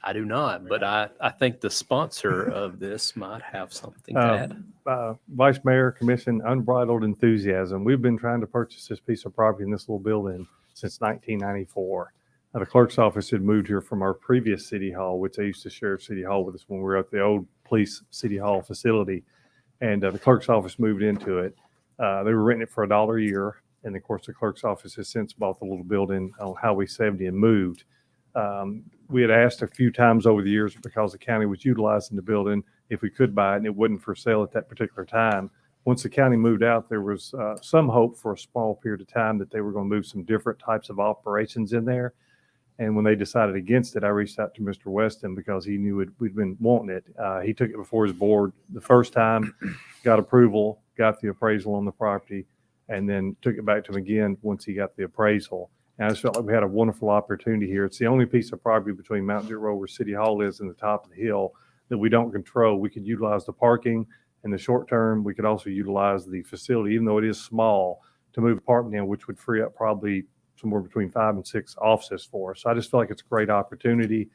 I do not, but I think the sponsor of this might have something to add. Vice Mayor, Commission, unbridled enthusiasm. We've been trying to purchase this piece of property in this little building since 1994. The clerk's office had moved here from our previous city hall, which they used to share city hall with us when we were at the old police city hall facility. And the clerk's office moved into it. They were renting it for $1 a year. And of course, the clerk's office has since bought the little building on Highway 70 and moved. We had asked a few times over the years because the county was utilizing the building if we could buy it, and it wasn't for sale at that particular time. Once the county moved out, there was some hope for a small period of time that they were going to move some different types of operations in there. And when they decided against it, I reached out to Mr. Weston because he knew we'd been wanting it. He took it before his board the first time, got approval, got the appraisal on the property, and then took it back to him again once he got the appraisal. And I just felt like we had a wonderful opportunity here. It's the only piece of property between Mount Juliet Road where City Hall is and the top of the hill that we don't control. We could utilize the parking in the short term. We could also utilize the facility, even though it is small, to move apartment in, which would free up probably somewhere between 5 and 6 offices for us. So I just feel like it's a great opportunity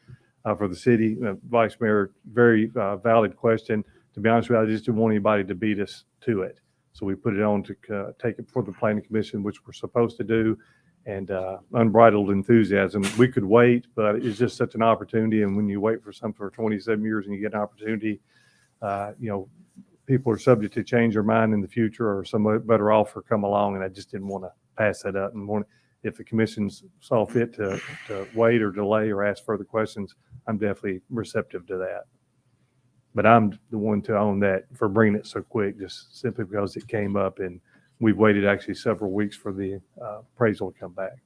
for the city. Vice Mayor, very valid question. To be honest with you, I just didn't want anybody to beat us to it. So we put it on to take it for the Planning Commission, which we're supposed to do. And unbridled enthusiasm. We could wait, but it's just such an opportunity. And when you wait for something for 27 years and you get an opportunity, people are subject to change their mind in the future or some better offer come along. And I just didn't want to pass that up. And if the commission's saw fit to wait or delay or ask further questions, I'm definitely receptive to that. But I'm the one to own that for bringing it so quick, just simply because it came up and we've waited actually several weeks for the appraisal to come back.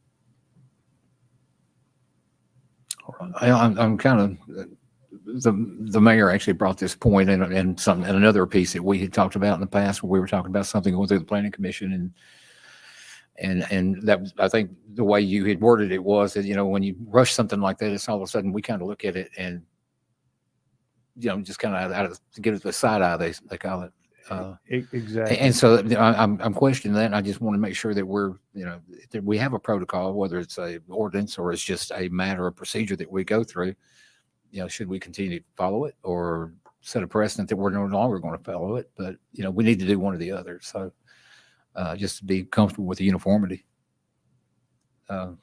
I'm kind of the mayor actually brought this point in another piece that we had talked about in the past where we were talking about something going through the planning commission and that I think the way you had worded it was that when you rush something like that, it's all of a sudden we kind of look at it and just kind of out of give it the side eye they call it. Exactly. And so I'm questioning that. And I just want to make sure that that we have a protocol, whether it's a ordinance or it's just a matter of procedure that we go through. Should we continue to follow it or set a precedent that we're no longer going to follow it? But we need to do one or the other. So just to be comfortable with the uniformity. If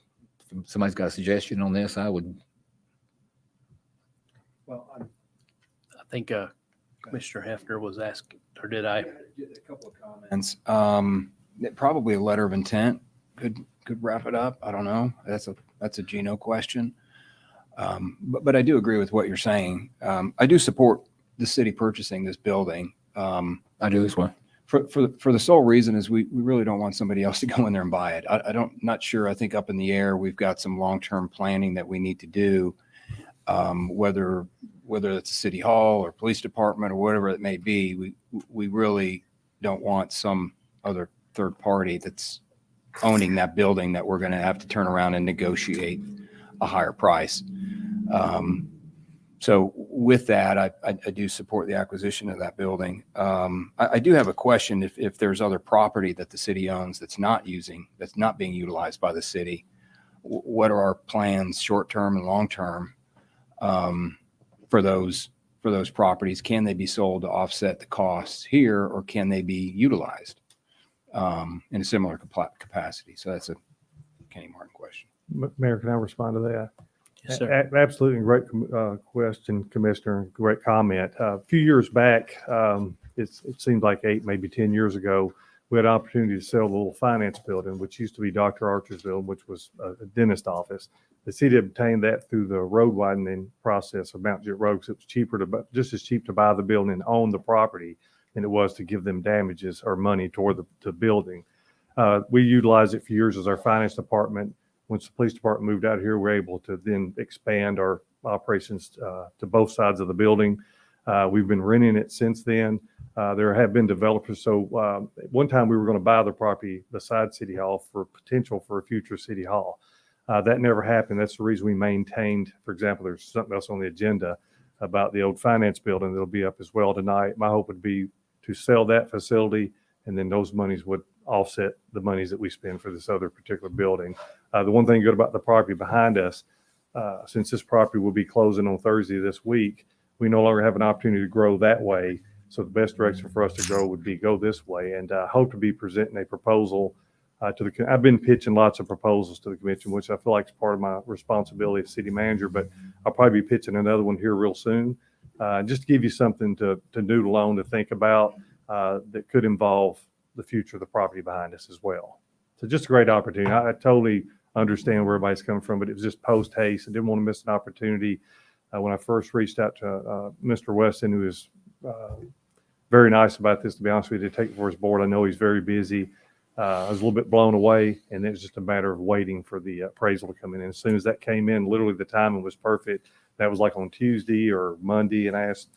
somebody's got a suggestion on this, I would. Well, I think Commissioner Hefner was asking, or did I? A couple of comments. Probably a letter of intent could wrap it up. I don't know. That's a Gino question. But I do agree with what you're saying. I do support the city purchasing this building. I do as well. For the sole reason is we really don't want somebody else to go in there and buy it. Not sure. I think up in the air, we've got some long-term planning that we need to do. Whether it's a city hall or police department or whatever it may be, we really don't want some other third party that's owning that building that we're going to have to turn around and negotiate a higher price. So with that, I do support the acquisition of that building. I do have a question if there's other property that the city owns that's not being utilized by the city, what are our plans short-term and long-term for those properties? Can they be sold to offset the costs here, or can they be utilized in a similar capacity? So that's a Kenny Martin question. Mayor, can I respond to that? Yes, sir. Absolutely great question, Commissioner. Great comment. A few years back, it seemed like 8, maybe 10 years ago, we had an opportunity to sell the little finance building, which used to be Dr. Archer's building, which was a dentist office. The city obtained that through the road widening process of Mount Juliet Road, because it was just as cheap to buy the building and own the property than it was to give them damages or money toward the building. We utilized it for years as our finance department. Once the police department moved out here, we were able to then expand our operations to both sides of the building. We've been renting it since then. There have been developers. So one time we were going to buy the property beside City Hall for potential for a future City Hall. That never happened. That's the reason we maintained, for example, there's something else on the agenda. about the old finance building that'll be up as well tonight. My hope would be to sell that facility, and then those monies would offset the monies that we spend for this other particular building. The one thing good about the property behind us, since this property will be closing on Thursday this week, we no longer have an opportunity to grow that way. So the best direction for us to grow would be go this way, and hope to be presenting a proposal I've been pitching lots of proposals to the commission, which I feel like is part of my responsibility as city manager, but I'll probably be pitching another one here real soon. Just to give you something to noodle on, to think about, that could involve the future of the property behind us as well. So just a great opportunity. I totally understand where everybody's coming from, but it was just post haste. I didn't want to miss an opportunity. When I first reached out to Mr. Weston, who is very nice about this, to be honest with you, to take it for his board. I know he's very busy. I was a little bit blown away, and it was just a matter of waiting for the appraisal to come in. And as soon as that came in, literally the timing was perfect. That was like on Tuesday or Monday, and I asked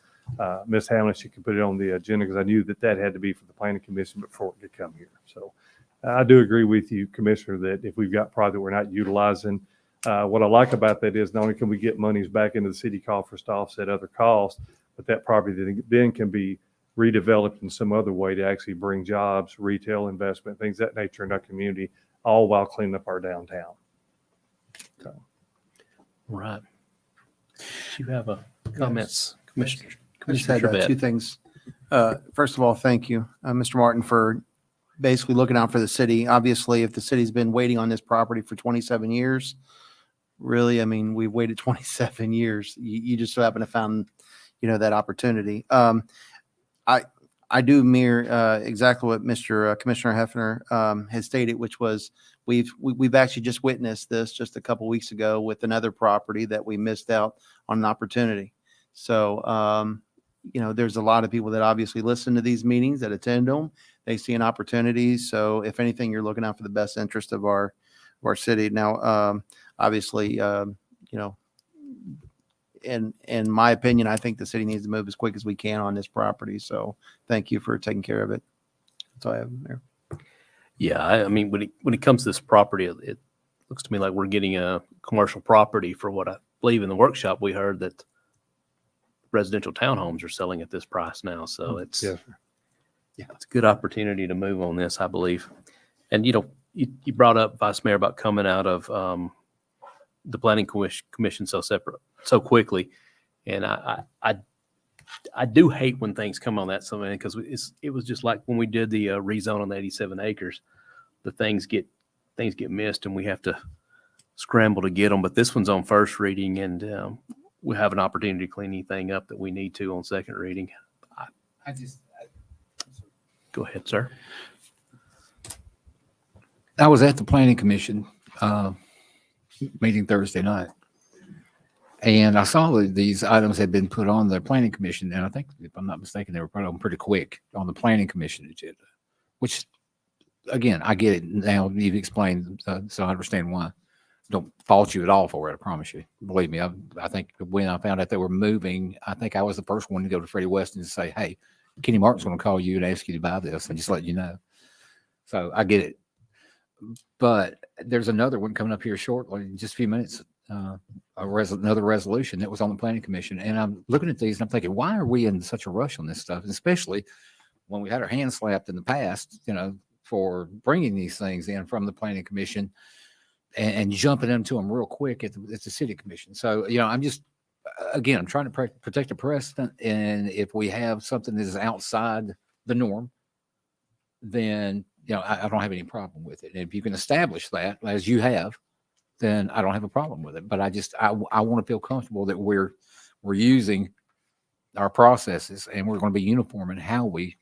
Ms. Hamlin if she could put it on the agenda, because I knew that had to be for the planning commission before it could come here. So I do agree with you, Commissioner, that if we've got product that we're not utilizing, what I like about that is not only can we get monies back into the city coffers to offset other costs, but that property then can be redeveloped in some other way to actually bring jobs, retail investment, things of that nature in our community, all while cleaning up our downtown. So. Right. You have a comments, Commissioner. I just Commissioner had Trevette. two things. First of all, thank you, Mr. Martin, for basically looking out for the city. Obviously, if the city's been waiting on this property for 27 years, really, I mean, we've waited 27 years. You just so happen to found, that opportunity. I do mirror exactly what Mr. Commissioner Hefner has stated, which was we've actually just witnessed this just a couple weeks ago with another property that we missed out on an opportunity. So, there's a lot of people that obviously listen to these meetings, that attend them. They see an opportunity. So if anything, you're looking out for the best interest of our city. Now, obviously, in my opinion, I think the city needs to move as quick as we can on this property. So thank you for taking care of it. That's all I have there. Yeah, I mean, when it comes to this property, it looks to me like we're getting a commercial property for what I believe in the workshop we heard that residential townhomes are selling at this price now. So it's Yes, it's a good opportunity to move on this, I believe. And you brought up, Vice Mayor, about coming out of the Planning Commission so quickly, and I do hate when things come on that, because it was just like when we did the rezone on the 87 acres, the things get missed and we have to scramble to get them. But this one's on first reading, and we have an opportunity to clean anything up that we need to on second reading. Go ahead, sir. I was at the Planning Commission meeting Thursday night, and I saw that these items had been put on the Planning Commission, and I think, if I'm not mistaken, they were put on pretty quick on the Planning Commission agenda, which, again, I get it now. You've explained, so I understand why. Don't fault you at all for it, I promise you. Believe me, I think when I found out they were moving, I think I was the first one to go to Freddie Weston and say, hey, Kenny Martin's going to call you and ask you to buy this, and just let you know. So I get it. But there's another one coming up here shortly, in just a few minutes, another resolution that was on the Planning Commission. And I'm looking at these and I'm thinking, why are we in such a rush on this stuff? Especially when we had our hands slapped in the past, for bringing these things in from the Planning Commission and jumping into them real quick at the City Commission. So, I'm just, again, I'm trying to protect the precedent. And if we have something that is outside the norm, then I don't have any problem with it. And if you can establish that, as you have, then I don't have a problem with it. But I want to feel comfortable that we're using our processes and we're going to be uniform in how we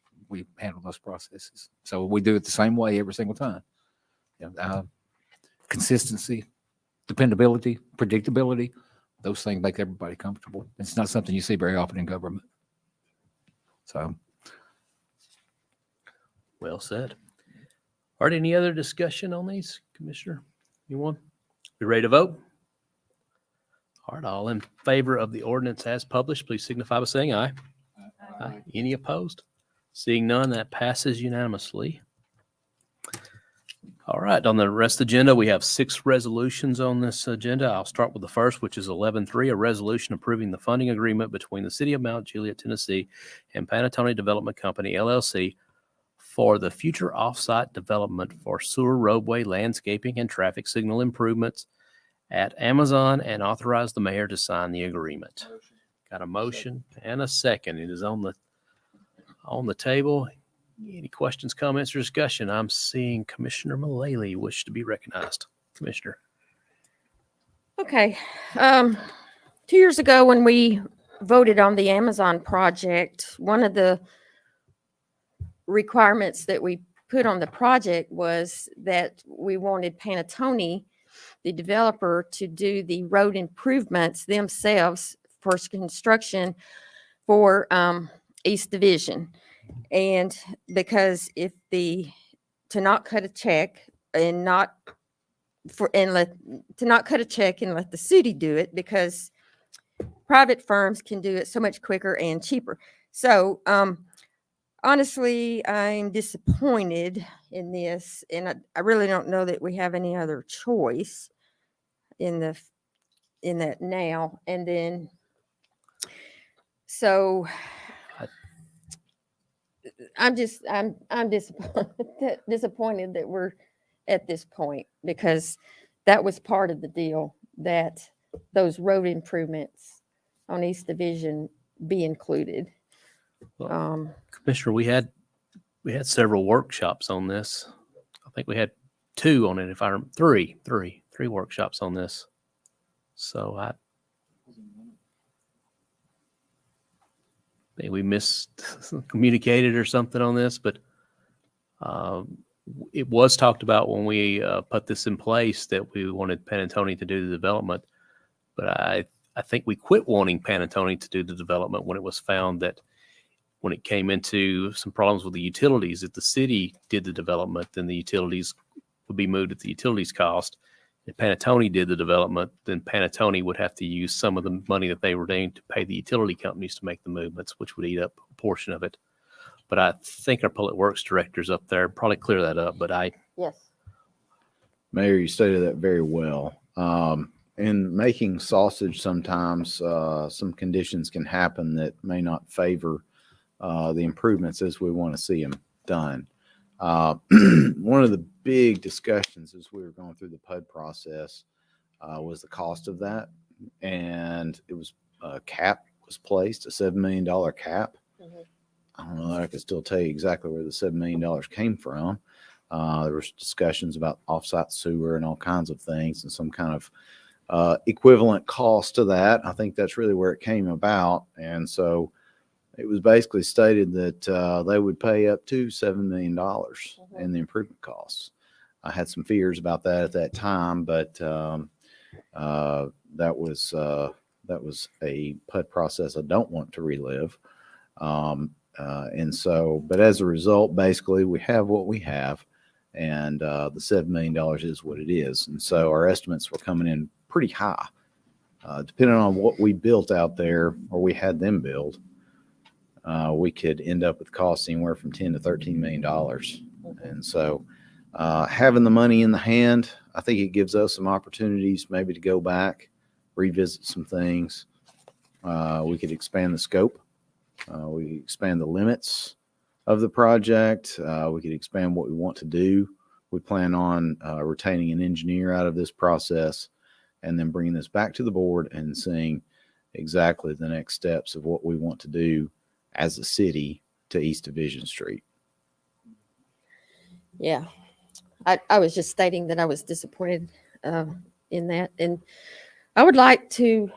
handle those processes. So we do it the same way every single time. Consistency, dependability, predictability, those things make everybody comfortable. It's not something you see very often in government. So. Well said. All right, any other discussion on these, Commissioner? Anyone? We ready to vote? All right, all in favor of the ordinance as published, please signify by saying aye. Aye. Any opposed? Seeing none, that passes unanimously. All right, on the rest of the agenda, we have 6 resolutions on this agenda. I'll start with the first, which is 11.3, a resolution approving the funding agreement between the City of Mount Juliet, Tennessee, and Panatoni Development Company, LLC, for the future off-site development for sewer, roadway, landscaping, and traffic signal improvements at Amazon, and authorize the mayor to sign the agreement. Got a motion and a second. It is on the table. Any questions, comments, or discussion? I'm seeing Commissioner Mullally wish to be recognized. Commissioner. Okay. 2 years ago, when we voted on the Amazon project, one of the requirements that we put on the project was that we wanted Panatoni, the developer, to do the road improvements themselves for construction for East Division. And because to not cut a check and let the city do it, because private firms can do it so much quicker and cheaper. So honestly, I'm disappointed in this, and I really don't know that we have any other choice in that now. And then, so I'm disappointed that we're at this point, because that was part of the deal, that those road improvements on East Division be included. Commissioner, we had several workshops on this. I think we had 2 on it, if I remember, 3 workshops on this. So maybe we miscommunicated or something on this, but it was talked about when we put this in place that we wanted Panatoni to do the development. But I think we quit wanting Panatoni to do the development when it was found that when it came into some problems with the utilities, if the city did the development, then the utilities would be moved at the utilities cost. If Panatoni did the development, then Panatoni would have to use some of the money that they were doing to pay the utility companies to make the movements, which would eat up a portion of it. But I think our public works director's up there, probably clear that up, Yes. Mayor, you stated that very well. In making sausage, sometimes some conditions can happen that may not favor the improvements as we want to see them done. One of the big discussions as we were going through the PUD process was the cost of that. And it was a cap was placed, a $7 million cap. Mm-hmm. I don't know that I can still tell you exactly where the $7 million came from. There was discussions about offsite sewer and all kinds of things and some kind of equivalent cost to that. I think that's really where it came about. And so it was basically stated that they would pay up to $7 million in the improvement costs. I had some fears about that at that time, but that was a PUD process I don't want to relive. And so, but as a result, basically we have what we have, and the $7 million is what it is. And so our estimates were coming in pretty high, depending on what we built out there or we had them build. We could end up with costs anywhere from $10 to $13 million. And so having the money in the hand, I think it gives us some opportunities maybe to go back, revisit some things. We could expand the scope. We could expand the limits of the project. We could expand what we want to do. We plan on retaining an engineer out of this process and then bringing this back to the board and seeing exactly the next steps of what we want to do as a city to East Division Street. Yeah. I was just stating that I was disappointed in that. And I would like to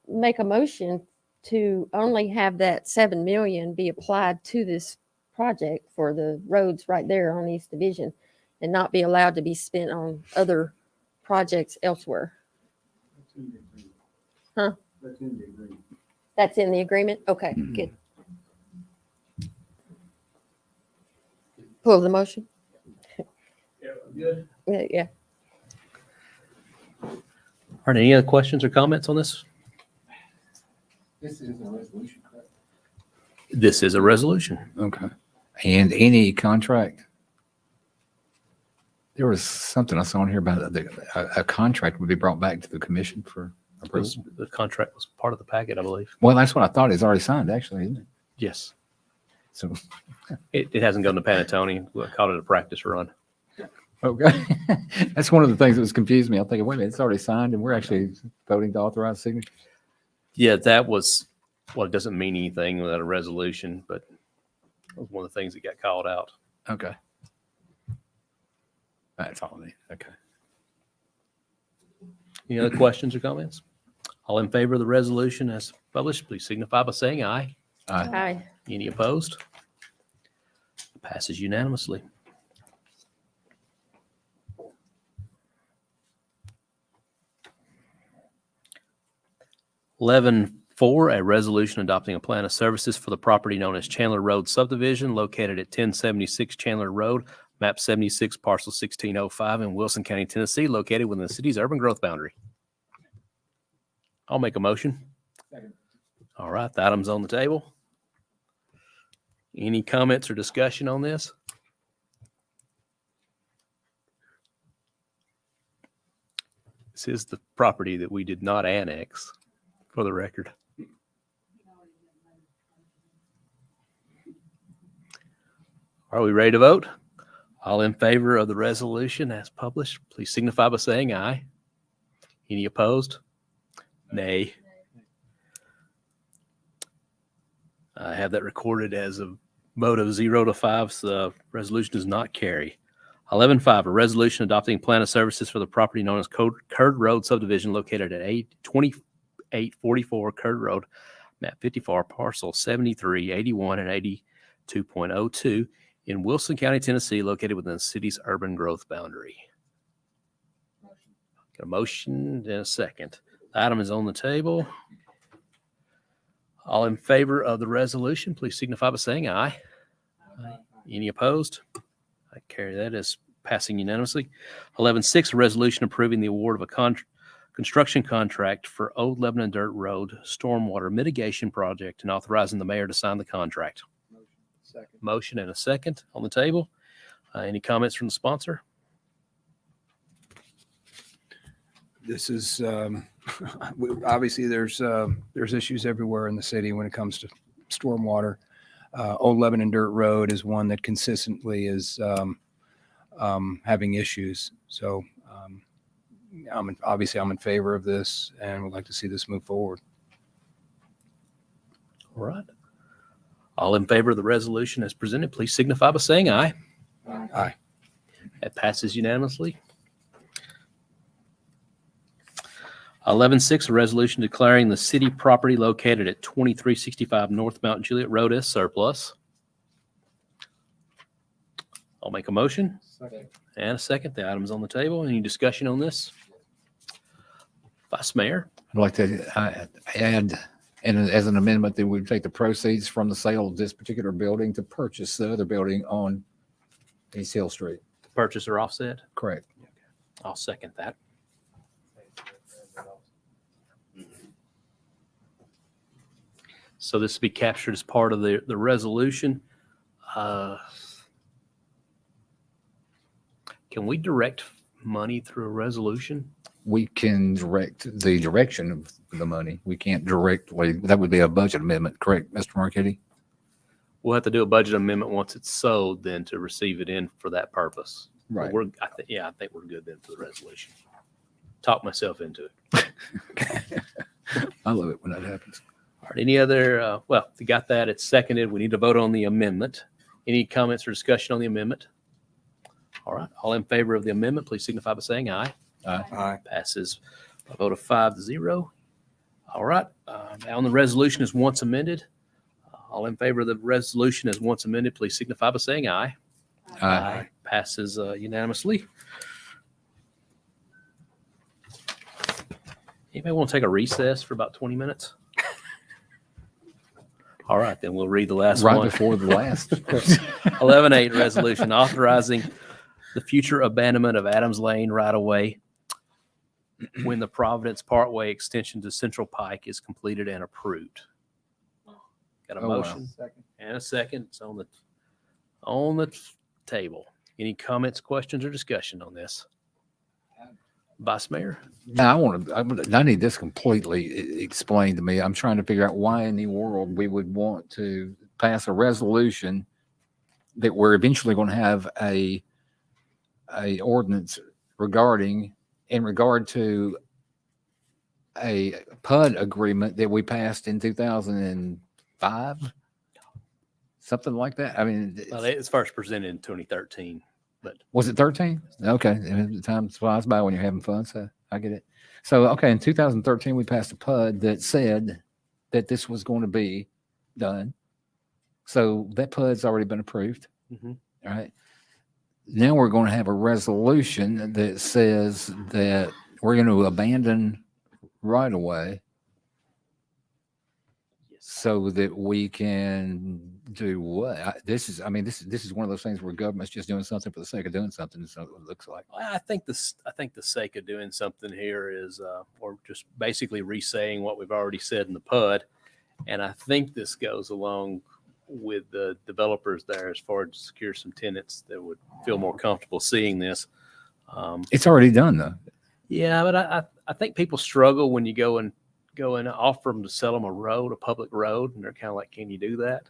make a motion to only have that 7 million be applied to this project for the roads right there on East Division and not be allowed to be spent on other projects elsewhere. Huh? That's in the agreement. That's in the agreement? Okay, good. Pull the motion. Good. Yeah. All right, any other questions or comments on this? This is a resolution, correct? This is a resolution. Okay. And any contract? There was something I saw in here about a contract would be brought back to the commission for approval. The contract was part of the packet, I believe. Well, that's what I thought. It's already signed, actually, isn't it? Yes. So, It hasn't gone to Panatoni. We called it a practice run. okay. That's one of the things that was confused me. I'm thinking, wait a minute, it's already signed and we're actually voting to authorize signature. Yeah, that was, well, it doesn't mean anything without a resolution, but it was one of the things that got called out. Okay. That's all I need. Okay. Any other questions or comments? All in favor of the resolution as published, please signify by saying aye. Aye. Any opposed? Passes unanimously. Eleven four, a resolution adopting a plan of services for the property known as Chandler Road Subdivision located at 1076 Chandler Road, map 76, parcel 1605 in Wilson County, Tennessee, located within the city's urban growth boundary. I'll make a motion. All right, the item's on the table. Any comments or discussion on this? This is the property that we did not annex, for the record. Are we ready to vote? All in favor of the resolution as published, please signify by saying aye. Any opposed? Nay. I have that recorded as a vote of 0-5, so the resolution does not carry. 11.5, a resolution adopting plan of services for the property known as Kurd Road Subdivision located at 2844 Kurd Road, map 54, parcel 73, 81, and 82.02 in Wilson County, Tennessee, located within the city's urban growth boundary. Got a motion and a second. The item is on the table. All in favor of the resolution, please signify by saying aye. Aye. Any opposed? I carry that as passing unanimously. 11.6, a resolution approving the award of a construction contract for Old Lebanon Dirt Road Stormwater Mitigation Project and authorizing the mayor to sign the contract. Second. Motion and a second on the table. Any comments from the sponsor? This is, obviously, there's issues everywhere in the city when it comes to stormwater. Old Lebanon Dirt Road is one that consistently is having issues. So I'm in favor of this and would like to see this move forward. All right. All in favor of the resolution as presented, please signify by saying aye. Aye. That passes unanimously. 11.6, a resolution declaring the city property located at 2365 North Mount Juliet Road as surplus. I'll make a motion. Second. And a second. The item's on the table. Any discussion on this? Vice Mayor? I'd like to add, and as an amendment, that we take the proceeds from the sale of this particular building to purchase the other building on East Hill Street. Purchase or offset? Correct. I'll second that. So this will be captured as part of the resolution. Can we direct money through a resolution? We can direct the direction of the money. We can't directly, that would be a budget amendment, correct, Mr. Marquetti? We'll have to do a budget amendment once it's sold, then to receive it in for that purpose. But Right. I think we're good then for the resolution. Talk myself into it. I love it when that happens. All right, any other, well, if you got that, it's seconded. We need to vote on the amendment. Any comments or discussion on the amendment? All right, all in favor of the amendment, please signify by saying aye. Aye. Passes a vote of 5-0. All right, now on the resolution as once amended. All in favor of the resolution as once amended, please signify by saying aye. Aye. Passes unanimously. Anybody want to take a recess for about 20 minutes? All right, then we'll read the last Right one. before the last. 11.8 resolution authorizing the future abandonment of Adams Lane right-of-way when the Providence Parkway extension to Central Pike is completed and approved. Got a Oh, wow. motion Second. and a second. It's on the table. Any comments, questions, or discussion on this? Vice Mayor? Now, I need this completely explained to me. I'm trying to figure out why in the world we would want to pass a resolution that we're eventually going to have a ordinance in regard to a PUD agreement that we passed in 2005, something like that. I mean, Well, it was first presented in 2013, but was it 13? Okay. And time flies by when you're having fun. So I get it. So, okay. In 2013, we passed a PUD that said that this was going to be done. So that PUD's already been approved. Mhm. All right. Now we're going to have a resolution that says that we're going to abandon right away so that we can do what? This is one of those things where government's just doing something for the sake of doing something. So it looks like. I think the sake of doing something here is, or just basically re-saying what we've already said in the PUD. And I think this goes along with the developers there as far as secure some tenants that would feel more comfortable seeing this. It's already done though. Yeah, but I think people struggle when you go and offer them to sell them a public road, and they're kind of like, can you do that?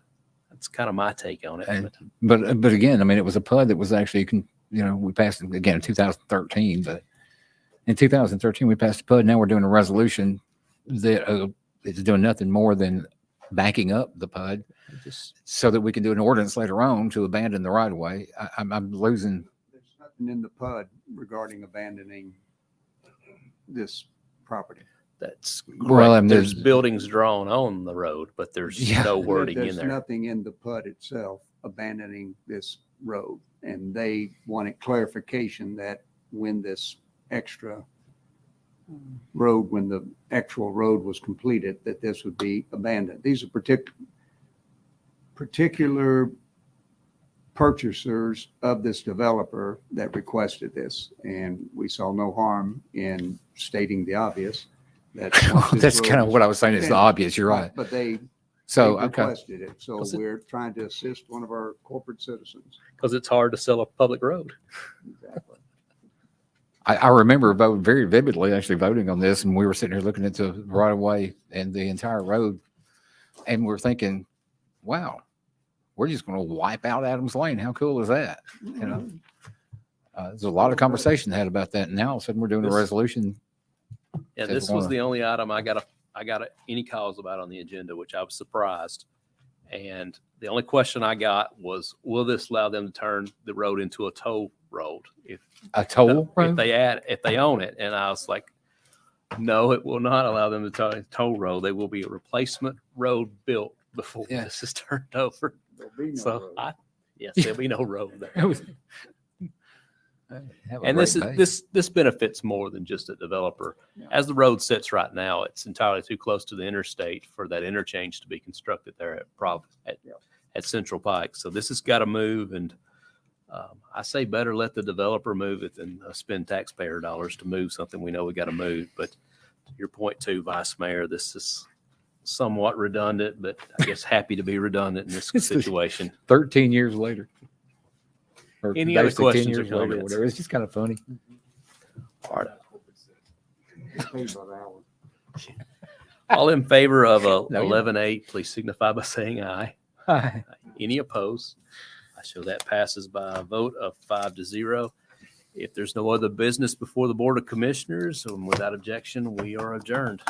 That's kind of my take on it. And, but again, I mean, it was a PUD that was actually, we passed it again in 2013, but in 2013, we passed a PUD. Now we're doing a resolution that is doing nothing more than backing up the PUD so that we can do an ordinance later on to abandon the right of way. I'm losing. There's nothing in the PUD regarding abandoning this property. That's Well, correct. and There's buildings drawn on the road, but there's Yeah. no wording in There's there. nothing in the PUD itself abandoning this road. And they wanted clarification that when this extra road, when the actual road was completed, that this would be abandoned. These are particular purchasers of this developer that requested this. And we saw no harm in stating the obvious. That once this That's road kind of is what I was saying. It's the finished. obvious. You're right. But they So, they okay. requested it. So Was it- we're trying to assist one of our corporate citizens. Because it's hard to sell a public road. Exactly. I remember very vividly actually voting on this, and we were sitting here looking at the right of way and the entire road, and we're thinking, wow, we're just going to wipe out Adams Lane. How cool is that? There's a lot of conversation had about that. And now all of a sudden we're doing a This- resolution. Yeah, Says this was one. the only item I got any calls about on the agenda, which I was surprised. And the only question I got was, will this allow them to turn the road into a toll road A toll if road? they own it? And I was like, no, it will not allow them to turn a toll road. They will be a replacement road built before Yeah. this is turned over. There'll be no So road. yes, there'll be no road there. It was- Have a And great day. this benefits more than just a developer. Yeah. As the road sits right now, it's entirely too close to the interstate for that interchange to be constructed there at Central Pike. So this has got to move, and I say better let the developer move it than spend taxpayer dollars to move something we know we got to move. But to your point too, Vice Mayor, this is somewhat redundant, but I guess happy to be redundant in this situation. 13 years later. Or Any other basically 10 questions or years later, comments? whatever. It's just kind of funny. All right. Paid by the hour. All in favor of No, you're not. 11-8, please signify by saying aye. Hi. Any opposed? I show that passes by a vote of 5-0. If there's no other business before the Board of Commissioners, and without objection, we are adjourned.